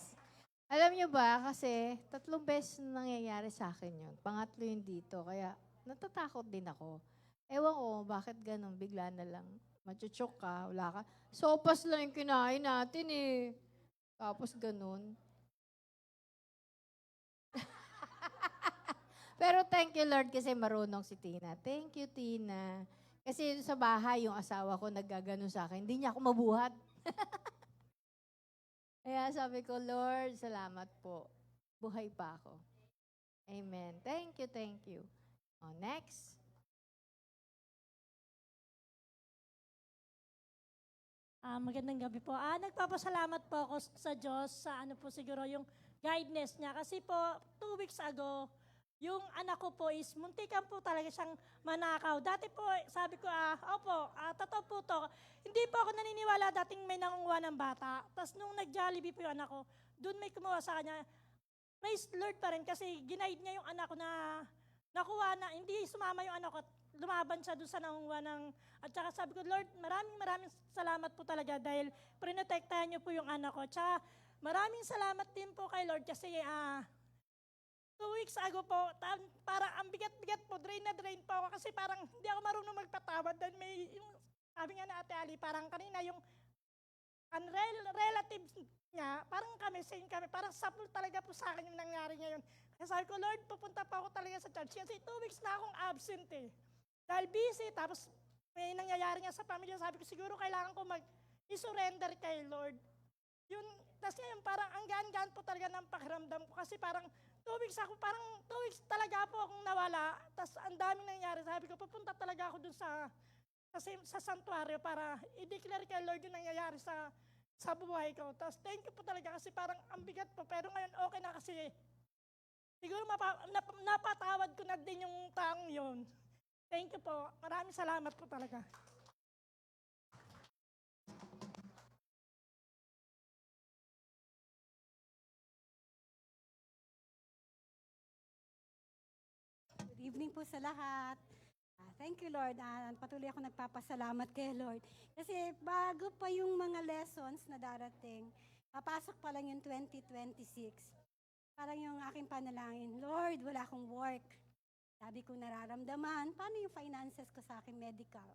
Alam niyo ba, kasi 3 beses na nangyayari sa akin yun. Pangatlo yun dito, kaya natatakot din ako. Ewan ko, bakit ganun, bigla na lang. Machuchok ka, wala ka. Sopas lang yung kinain natin eh. Tapos ganun. Pero thank you Lord kasi marunong si Tina. Thank you Tina. Kasi sa bahay, yung asawa ko naggaganon sa akin. Hindi niya ako mabuhat. Kaya sabi ko, Lord, salamat po. Buhay pa ako. Amen. Thank you, thank you. Next. Magandang gabi po. Nagpapasalamat po ako sa Diyos sa siguro yung guidance niya. Kasi po, 2 weeks ago, yung anak ko po is muntikan po talaga siyang manakaw. Dati po, sabi ko, totoo po to. Hindi po ako naniniwala dating may nangunguha ng bata. Tapos nung nag-Jollibee po yung anak ko, doon may kumuha sa kanya. Praise Lord pa rin kasi ginaid niya yung anak ko na nakuha na, hindi sumama yung anak ko. Lumaban siya doon sa nangunguha ng, at saka sabi ko, Lord, maraming salamat po talaga dahil prinotektahan niyo po yung anak ko. Tsaka maraming salamat din po kay Lord kasi 2 weeks ago po, parang ang bigat-bigat po, drain na drain po ako kasi parang hindi ako marunong magpatawad dahil may, yung, sabi nga na Ate Ali, parang kanina yung relatives niya, parang kami, same kami, parang sapul talaga po sa akin yung nangyari ngayon. Kaya sabi ko, Lord, pupunta pa ako talaga sa church kasi 2 weeks na akong absent eh. Dahil busy, tapos may nangyayari nga sa pamilya, sabi ko, siguro kailangan ko i-surrender kay Lord. Yun, tapos ngayon parang ang gaan-gaan po talaga ng pakiramdam ko kasi parang 2 weeks ako, parang 2 weeks talaga po akong nawala. Tapos ang daming nangyari. Sabi ko, pupunta talaga ako dun sa santuario para i-declare kay Lord yung nangyayari sa buhay ko. Tapos thank you po talaga kasi parang ang bigat po. Pero ngayon okay na kasi siguro napatawad ko na din yung taong yun. Thank you po. Maraming salamat po talaga. Good evening po sa lahat. Thank you, Lord. Patuloy ako nagpapasalamat kay Lord. Kasi bago pa yung mga lessons na darating, papasok pa lang yung 2026. Parang yung aking panalangin, Lord, wala akong work. Sabi ko nararamdaman, paano yung finances ko sa aking medical?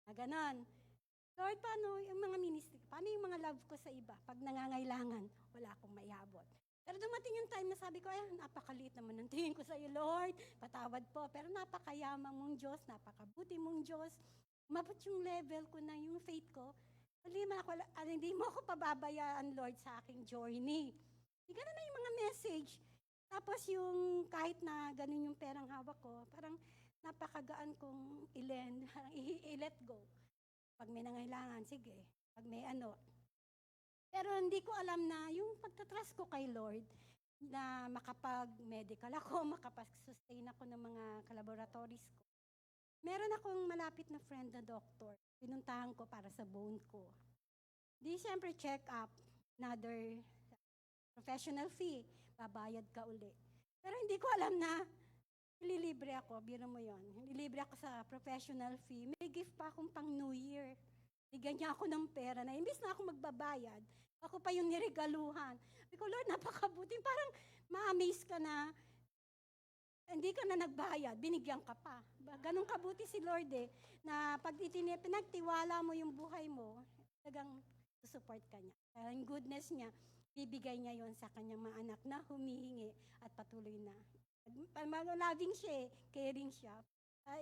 Na ganon. Lord, paano yung mga ministry? Paano yung mga love ko sa iba? Pag nangangailangan, wala akong maiabot. Pero dumating yung time na sabi ko, napakaliit naman ng tingin ko sa iyo, Lord. Patawad po. Pero napakayamang mong Diyos, napakabuti mong Diyos. Umabot yung level ko na yung faith ko. Hindi mo ako pababayaan, Lord, sa aking journey. Ganun na yung mga message. Tapos yung kahit na ganun yung perang hawak ko, parang napakagaan kong i-let go. Pag may nangailangan, sige. Pag may Pero hindi ko alam na yung pagtatrust ko kay Lord na makapag-medical ako, makapag-sustain ako ng mga laboratories ko. Meron akong malapit na friend na doctor. Pinuntahan ko para sa bone ko. Di siyempre check up, another professional fee, babayad ka uli. Pero hindi ko alam na ililibre ako, biro mo yon. Ililibre ako sa professional fee. May gift pa akong pang New Year. Bigyan niya ako ng pera na imbis na ako magbabayad, ako pa yung niregaluhan. Sabi ko, Lord, napakabuti. Parang ma-amaze ka na hindi ka na nagbayad, binigyan ka pa. Ganun kabuti si Lord na pag pinagtiwala mo yung buhay mo, talagang support ka niya. Ang goodness niya, bibigay niya yon sa kanyang mga anak na humihingi at patuloy na. Loving siya, caring siya.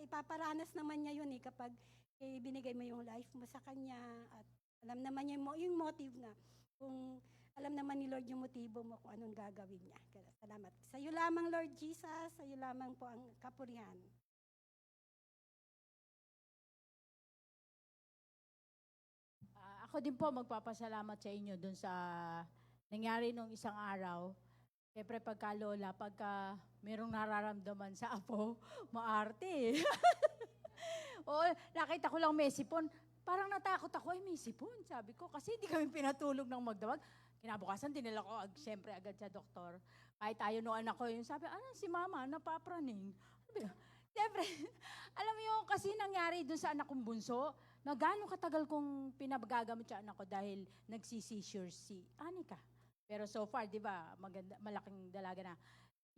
Ipaparanas naman niya yun kapag binigay mo yung life mo sa kanya at alam naman niya yung motive nga. Kung alam naman ni Lord yung motibo mo kung anong gagawin niya. Kaya salamat. Sa iyo lamang, Lord Jesus. Sa iyo lamang po ang kapurihan. Ako din po magpapasalamat sa inyo dun sa nangyari nung isang araw. Siyempre pagka lola, pagka merong nararamdaman sa apo, maarte. O, nakita ko lang may sipon, parang natakot ako, may sipon, sabi ko. Kasi hindi kami pinatulog ng magdamag. Kinabukasan, dinala ko siyempre agad sa doktor. Kahit tayo no anak ko yun, sabi, si mama, napapraning. Siyempre, alam mo yung kasi nangyari dun sa anak kong bunso, na gano'ng katagal kong pinagagamit sa anak ko dahil nagsisisure si Anika. Pero so far, di ba, malaking dalaga na.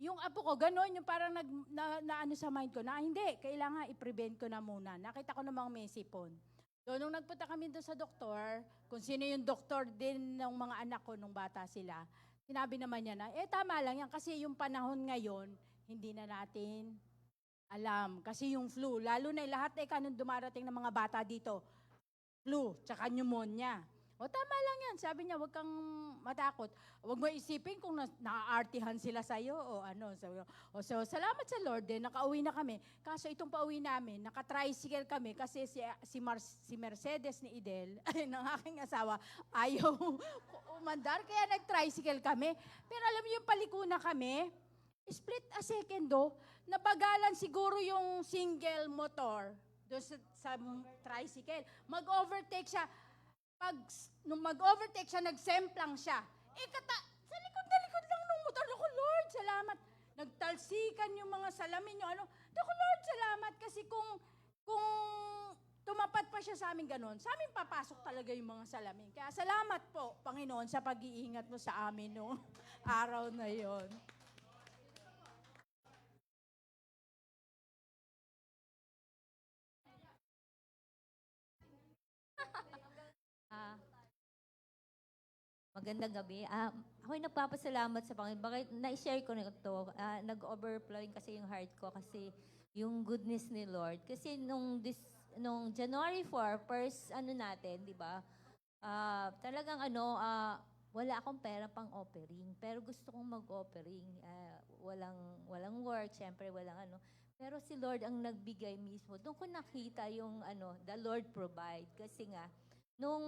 Yung apo ko, gano'n, yung parang ano sa mind ko, na hindi, kailangan i-prevent ko na muna. Nakita ko namang may sipon. So, nung nagpunta kami doon sa doktor, kung sino yung doktor din ng mga anak ko nung bata sila, sinabi naman niya na, tama lang yan, kasi yung panahon ngayon, hindi na natin alam. Kasi yung flu, lalo na lahat kanong dumarating ng mga bata dito, flu, tsaka pneumonia. Tama lang yan. Sabi niya, huwag kang matakot. Huwag mo isipin kung naaartihan sila sa'yo o ano. So, salamat sa Lord din, nakauwi na kami. Kaso itong pauwi namin, naka-tricycle kami kasi si Mercedes ni Idel, ng aking asawa, ayaw umandar, kaya nag-tricycle kami. Pero alam niyo yung paliko na kami, split a second nabagalan siguro yung single motor doon sa tricycle. Mag-overtake siya. Nung mag-overtake siya, nagsemplang siya. Sa likod lang ng motor. Naku, Lord, salamat. Nagtalsikan yung mga salamin yung ano. Naku, Lord, salamat. Kasi kung tumapat pa siya sa amin ganun, sa amin papasok talaga yung mga salamin. Kaya salamat po, Panginoon, sa pag-iingat mo sa amin no araw na yon. Magandang gabi. Ako'y nagpapasalamat sa Panginoon. Bakit na-share ko na ito? Nag-overflowing kasi yung heart ko kasi yung goodness ni Lord. Kasi nung January 4, first natin, di ba? Talagang wala akong pera pang offering. Pero gusto kong mag-offering. Walang work, syempre walang ano. Pero si Lord ang nagbigay mismo. Doon ko nakita yung the Lord provide. Kasi nga, nung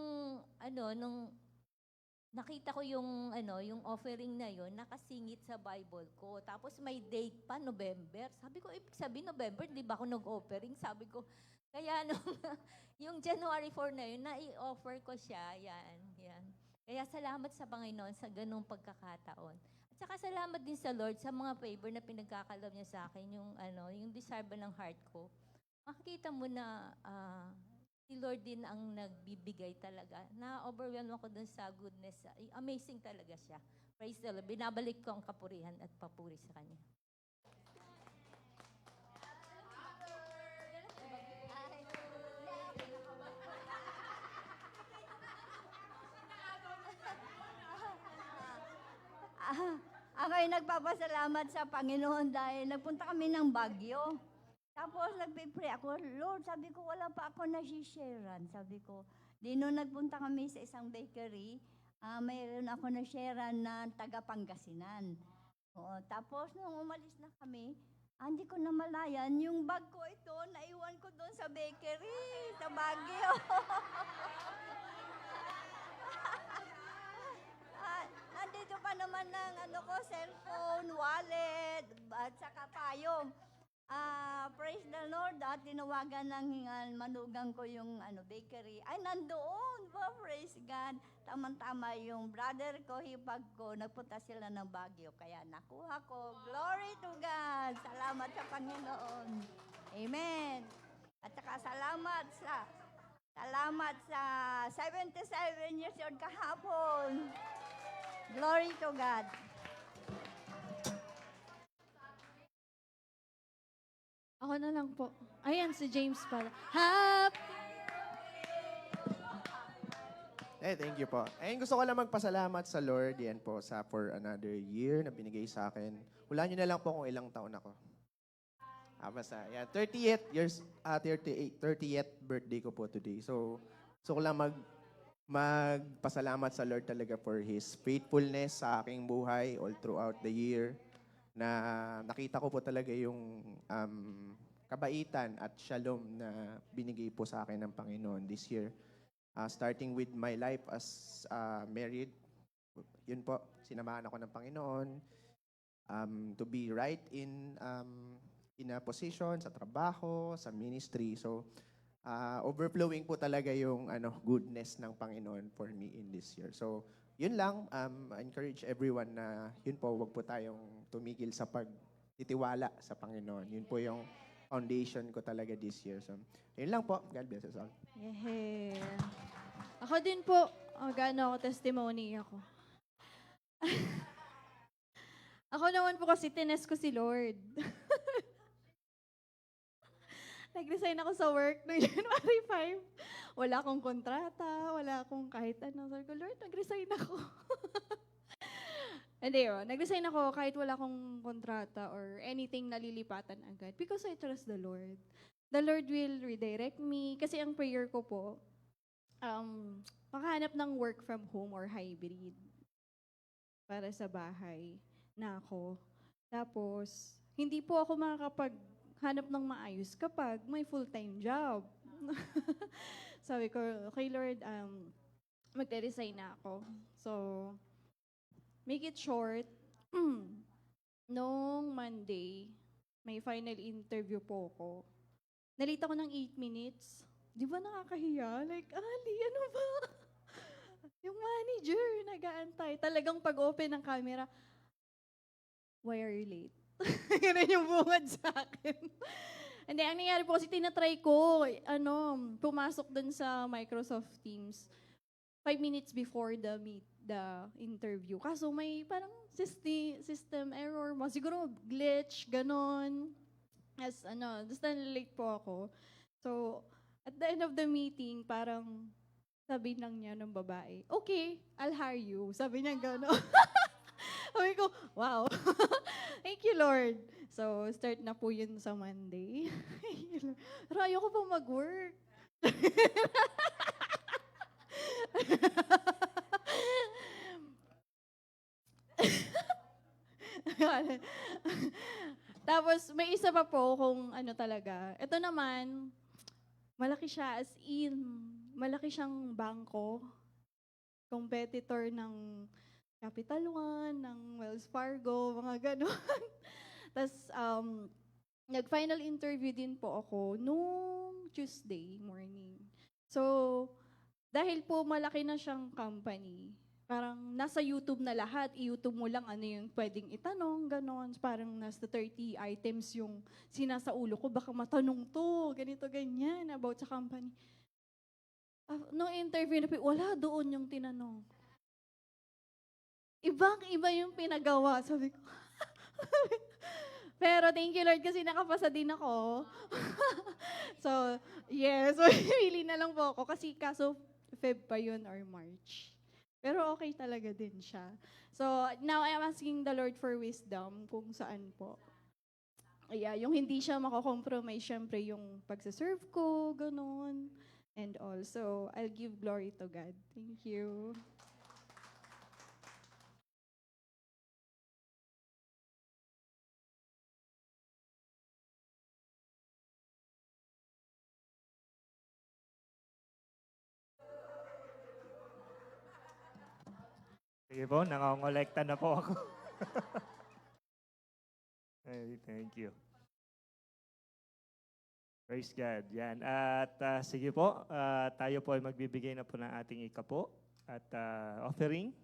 nakita ko yung offering na yon nakasingit sa Bible ko. Tapos may date pa, November. Sabi ko, ibig sabihin November, di ba ako nag-offering? Sabi ko, kaya yung January 4 na yun, na-i-offer ko siya. Yan. Kaya salamat sa Panginoon sa ganung pagkakataon. At saka salamat din sa Lord sa mga favor na pinagkakalob niya sa akin, yung desire ba ng heart ko. Makikita mo na si Lord din ang nagbibigay talaga. Na-overwhelm ako dun sa goodness. Amazing talaga siya. Praise the Lord. Binabalik ko ang kapurihan at papuri sa Kanya. Ako'y nagpapasalamat sa Panginoon dahil nagpunta kami ng Baguio. Tapos nagpipray ako, Lord, sabi ko, wala pa ako nasisharean. Sabi ko, nung nagpunta kami sa isang bakery, mayroon ako nasharean na taga Pangasinan. Tapos nung umalis na kami, hindi ko namalayan, yung bag ko ito, naiwan ko doon sa bakery, sa Baguio. Andito pa naman ng cellphone, wallet, at saka payong. Praise the Lord, tinawagan ng manugang ko yung bakery. Ay, nandoon ba? Praise God. Tama-tama yung brother ko, hipag ko, nagpunta sila ng Baguio. Kaya nakuha ko. Glory to God. Salamat sa Panginoon. Amen. At saka salamat sa 77 years old kahapon. Glory to God. Ako na lang po. Ayan, si James pala. Happy! Thank you po. Gusto ko lang magpasalamat sa Lord, yan po, for another year na binigay sa akin. Hulaan nyo na lang po kung ilang taon ako. Basta, yan, 30th birthday ko po today. So ko lang magpasalamat sa Lord talaga for His faithfulness sa aking buhay all throughout the year. Na nakita ko po talaga yung kabaitan at shalom na binigay po sa akin ng Panginoon this year. Starting with my life as married, yun po, sinamahan ako ng Panginoon to be right in a position, sa trabaho, sa ministry. So, overflowing po talaga yung goodness ng Panginoon for me in this year. So, yun lang. I encourage everyone na yun po, wag po tayong tumigil sa pagtitiwala sa Panginoon. Yun po yung foundation ko talaga this year. So, yun lang po. God bless us all. Yeah. Ako din po, ako testimony ako. Ako naman po kasi tinest ko si Lord. Nag-resign ako sa work noong January 5. Wala akong kontrata, wala akong kahit ano. Sabi ko, Lord, nag-resign ako. Hindi yun, nag-resign ako kahit wala akong kontrata or anything nalilipatan agad because I trust the Lord. The Lord will redirect me. Kasi ang prayer ko po, makahanap ng work from home or hybrid para sa bahay na ako. Tapos, hindi po ako makakapaghanap ng maayos kapag may full-time job. Sabi ko, okay Lord, magte-resign na ako. So, make it short, noong Monday, may final interview po ako. Nalita ko ng 8 minutes. Di ba nakakahiya? Like, Ali, ano ba? Yung manager, nag-aantay. Talagang pag-open ng camera, why are you late? Ganun yung bungad sa akin. Hindi, ang nangyari po kasi tinatry ko, pumasok dun sa Microsoft Teams 5 minutes before the interview. Kaso may parang system error mo. Siguro glitch, ganon. Just late po ako. So, at the end of the meeting, parang sabi lang niya ng babae, okay, I'll hire you. Sabi niya gano'n. Sabi ko, wow. Thank you, Lord. So, start na po yun sa Monday. Pero ayoko pa mag-work. Tapos, may isa pa po kung ano talaga. Ito naman, malaki siya as in, malaki siyang bangko. Competitor ng Capital One, ng Wells Fargo, mga ganon. Tapos, nag-final interview din po ako noong Tuesday morning. So, dahil po malaki na siyang company, parang nasa YouTube na lahat, i-YouTube mo lang ano yung pwedeng itanong, ganon. Parang nasa 30 items yung sinasaulo ko, baka matanong to, ganito, ganyan, about sa company. Nung interview na wala doon yung tinanong. Ibang-iba yung pinagawa. Sabi ko, pero thank you Lord kasi nakapasa din ako. So, yes, so pili na lang po ako kasi kaso Feb pa yun or March. Pero okay talaga din siya. So, now I'm asking the Lord for wisdom kung saan po. Yeah, yung hindi siya makakompromise, syempre yung pagsaserve ko, ganun. And also, I'll give glory to God. Thank you. Sige po, nangongolekta na po ako. Ay, thank you. Praise God. Yan. At sige po, tayo po ay magbibigay na po ng ating ikapo at offering.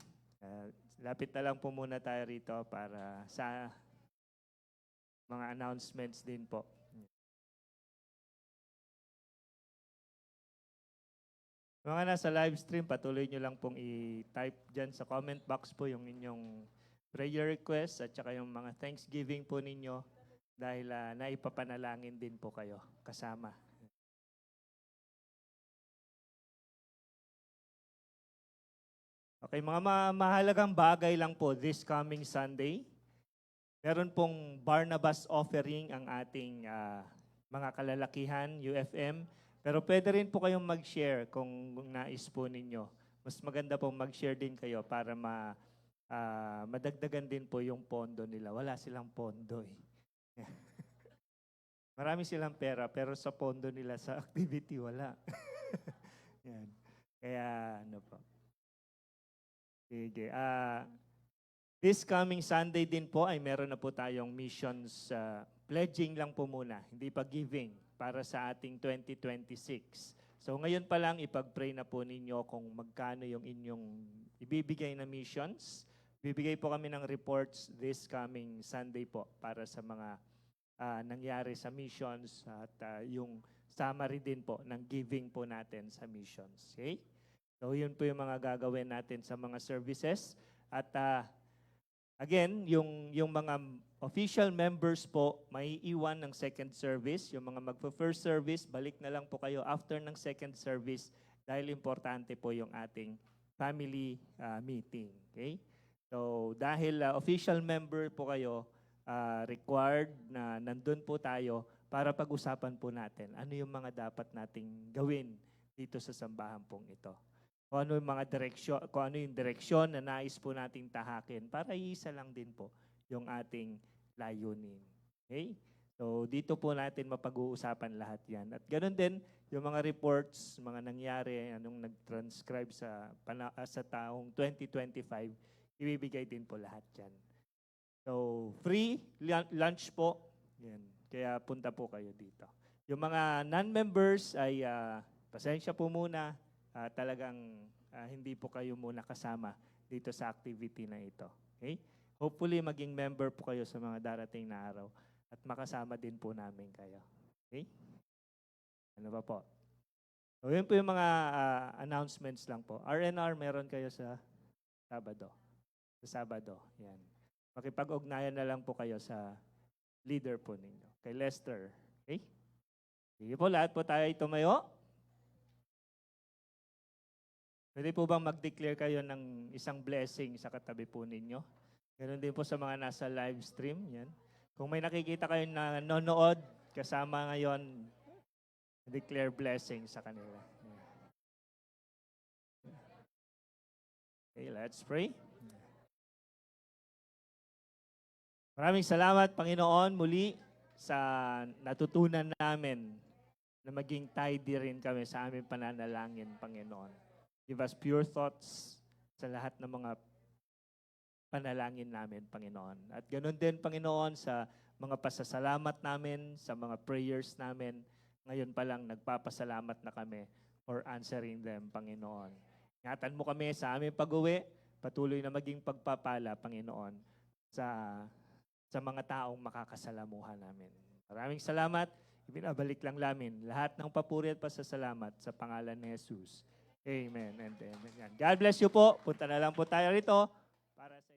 Lapit na lang po muna tayo rito para sa mga announcements din po. Mga nasa live stream, patuloy nyo lang pong i-type dyan sa comment box po yung inyong prayer request at saka yung mga thanksgiving po ninyo dahil naipapanalangin din po kayo kasama. Okay, mga mahalagang bagay lang po this coming Sunday. Meron pong Barnabas offering ang ating mga kalalakihan, UFM. Pero pwede rin po kayong mag-share kung nais po ninyo. Mas maganda pong mag-share din kayo para madagdagan din po yung pondo nila. Wala silang pondo eh. Marami silang pera pero sa pondo nila sa activity wala. Yan. Kaya ano po. Sige. This coming Sunday din po ay meron na po tayong missions pledging lang po muna. Hindi pa giving. para sa ating 2026. So ngayon pa lang, ipag-pray na po ninyo kung magkano yung inyong ibibigay na missions. Bibigay po kami ng reports this coming Sunday po para sa mga nangyari sa missions at yung summary din po ng giving po natin sa missions. Okay? So yun po yung mga gagawin natin sa mga services. At again, yung mga official members po, may iwan ng second service. Yung mga magpa-first service, balik na lang po kayo after ng second service dahil importante po yung ating family meeting. Okay? So dahil official member po kayo, required na nandun po tayo para pag-usapan po natin ano yung mga dapat nating gawin dito sa sambahan pong ito. Kung ano yung mga direksyon, kung ano yung direksyon na nais po nating tahakin para iisa lang din po yung ating layunin. Okay? So dito po natin mapag-uusapan lahat yan. At ganoon din yung mga reports, mga nangyari, anong nag-transcribe sa taong 2025, ibibigay din po lahat yan. So, free lunch po. Yan. Kaya punta po kayo dito. Yung mga non-members ay pasensya po muna. Talagang hindi po kayo muna kasama dito sa activity na ito. Okay? Hopefully, maging member po kayo sa mga darating na araw at makasama din po namin kayo. Okay? Ano ba po? So, yun po yung mga announcements lang po. RNR, meron kayo sa Sabado. Sa Sabado. Yan. Makipag-ugnayan na lang po kayo sa leader po ninyo. Kay Lester. Okay? Sige po, lahat po tayo tumayo. Pwede po bang mag-declare kayo ng isang blessing sa katabi po ninyo? Ganun din po sa mga nasa live stream. Yan. Kung may nakikita kayo na nanonood, kasama ngayon, declare blessing sa kanila. Okay, let's pray. Maraming salamat, Panginoon, muli sa natutunan namin na maging tidy rin kami sa aming pananalangin, Panginoon. Give us pure thoughts sa lahat ng mga panalangin namin, Panginoon. At ganoon din, Panginoon, sa mga pasasalamat namin, sa mga prayers namin. Ngayon pa lang, nagpapasalamat na kami for answering them, Panginoon. Ingatan mo kami sa aming pag-uwi, patuloy na maging pagpapala, Panginoon, sa mga taong makakasalamuhan namin. Maraming salamat. Ibinabalik lang namin lahat ng papuri at pasasalamat sa pangalan ni Jesus. Amen and amen. God bless you po. Punta na lang po tayo rito para sa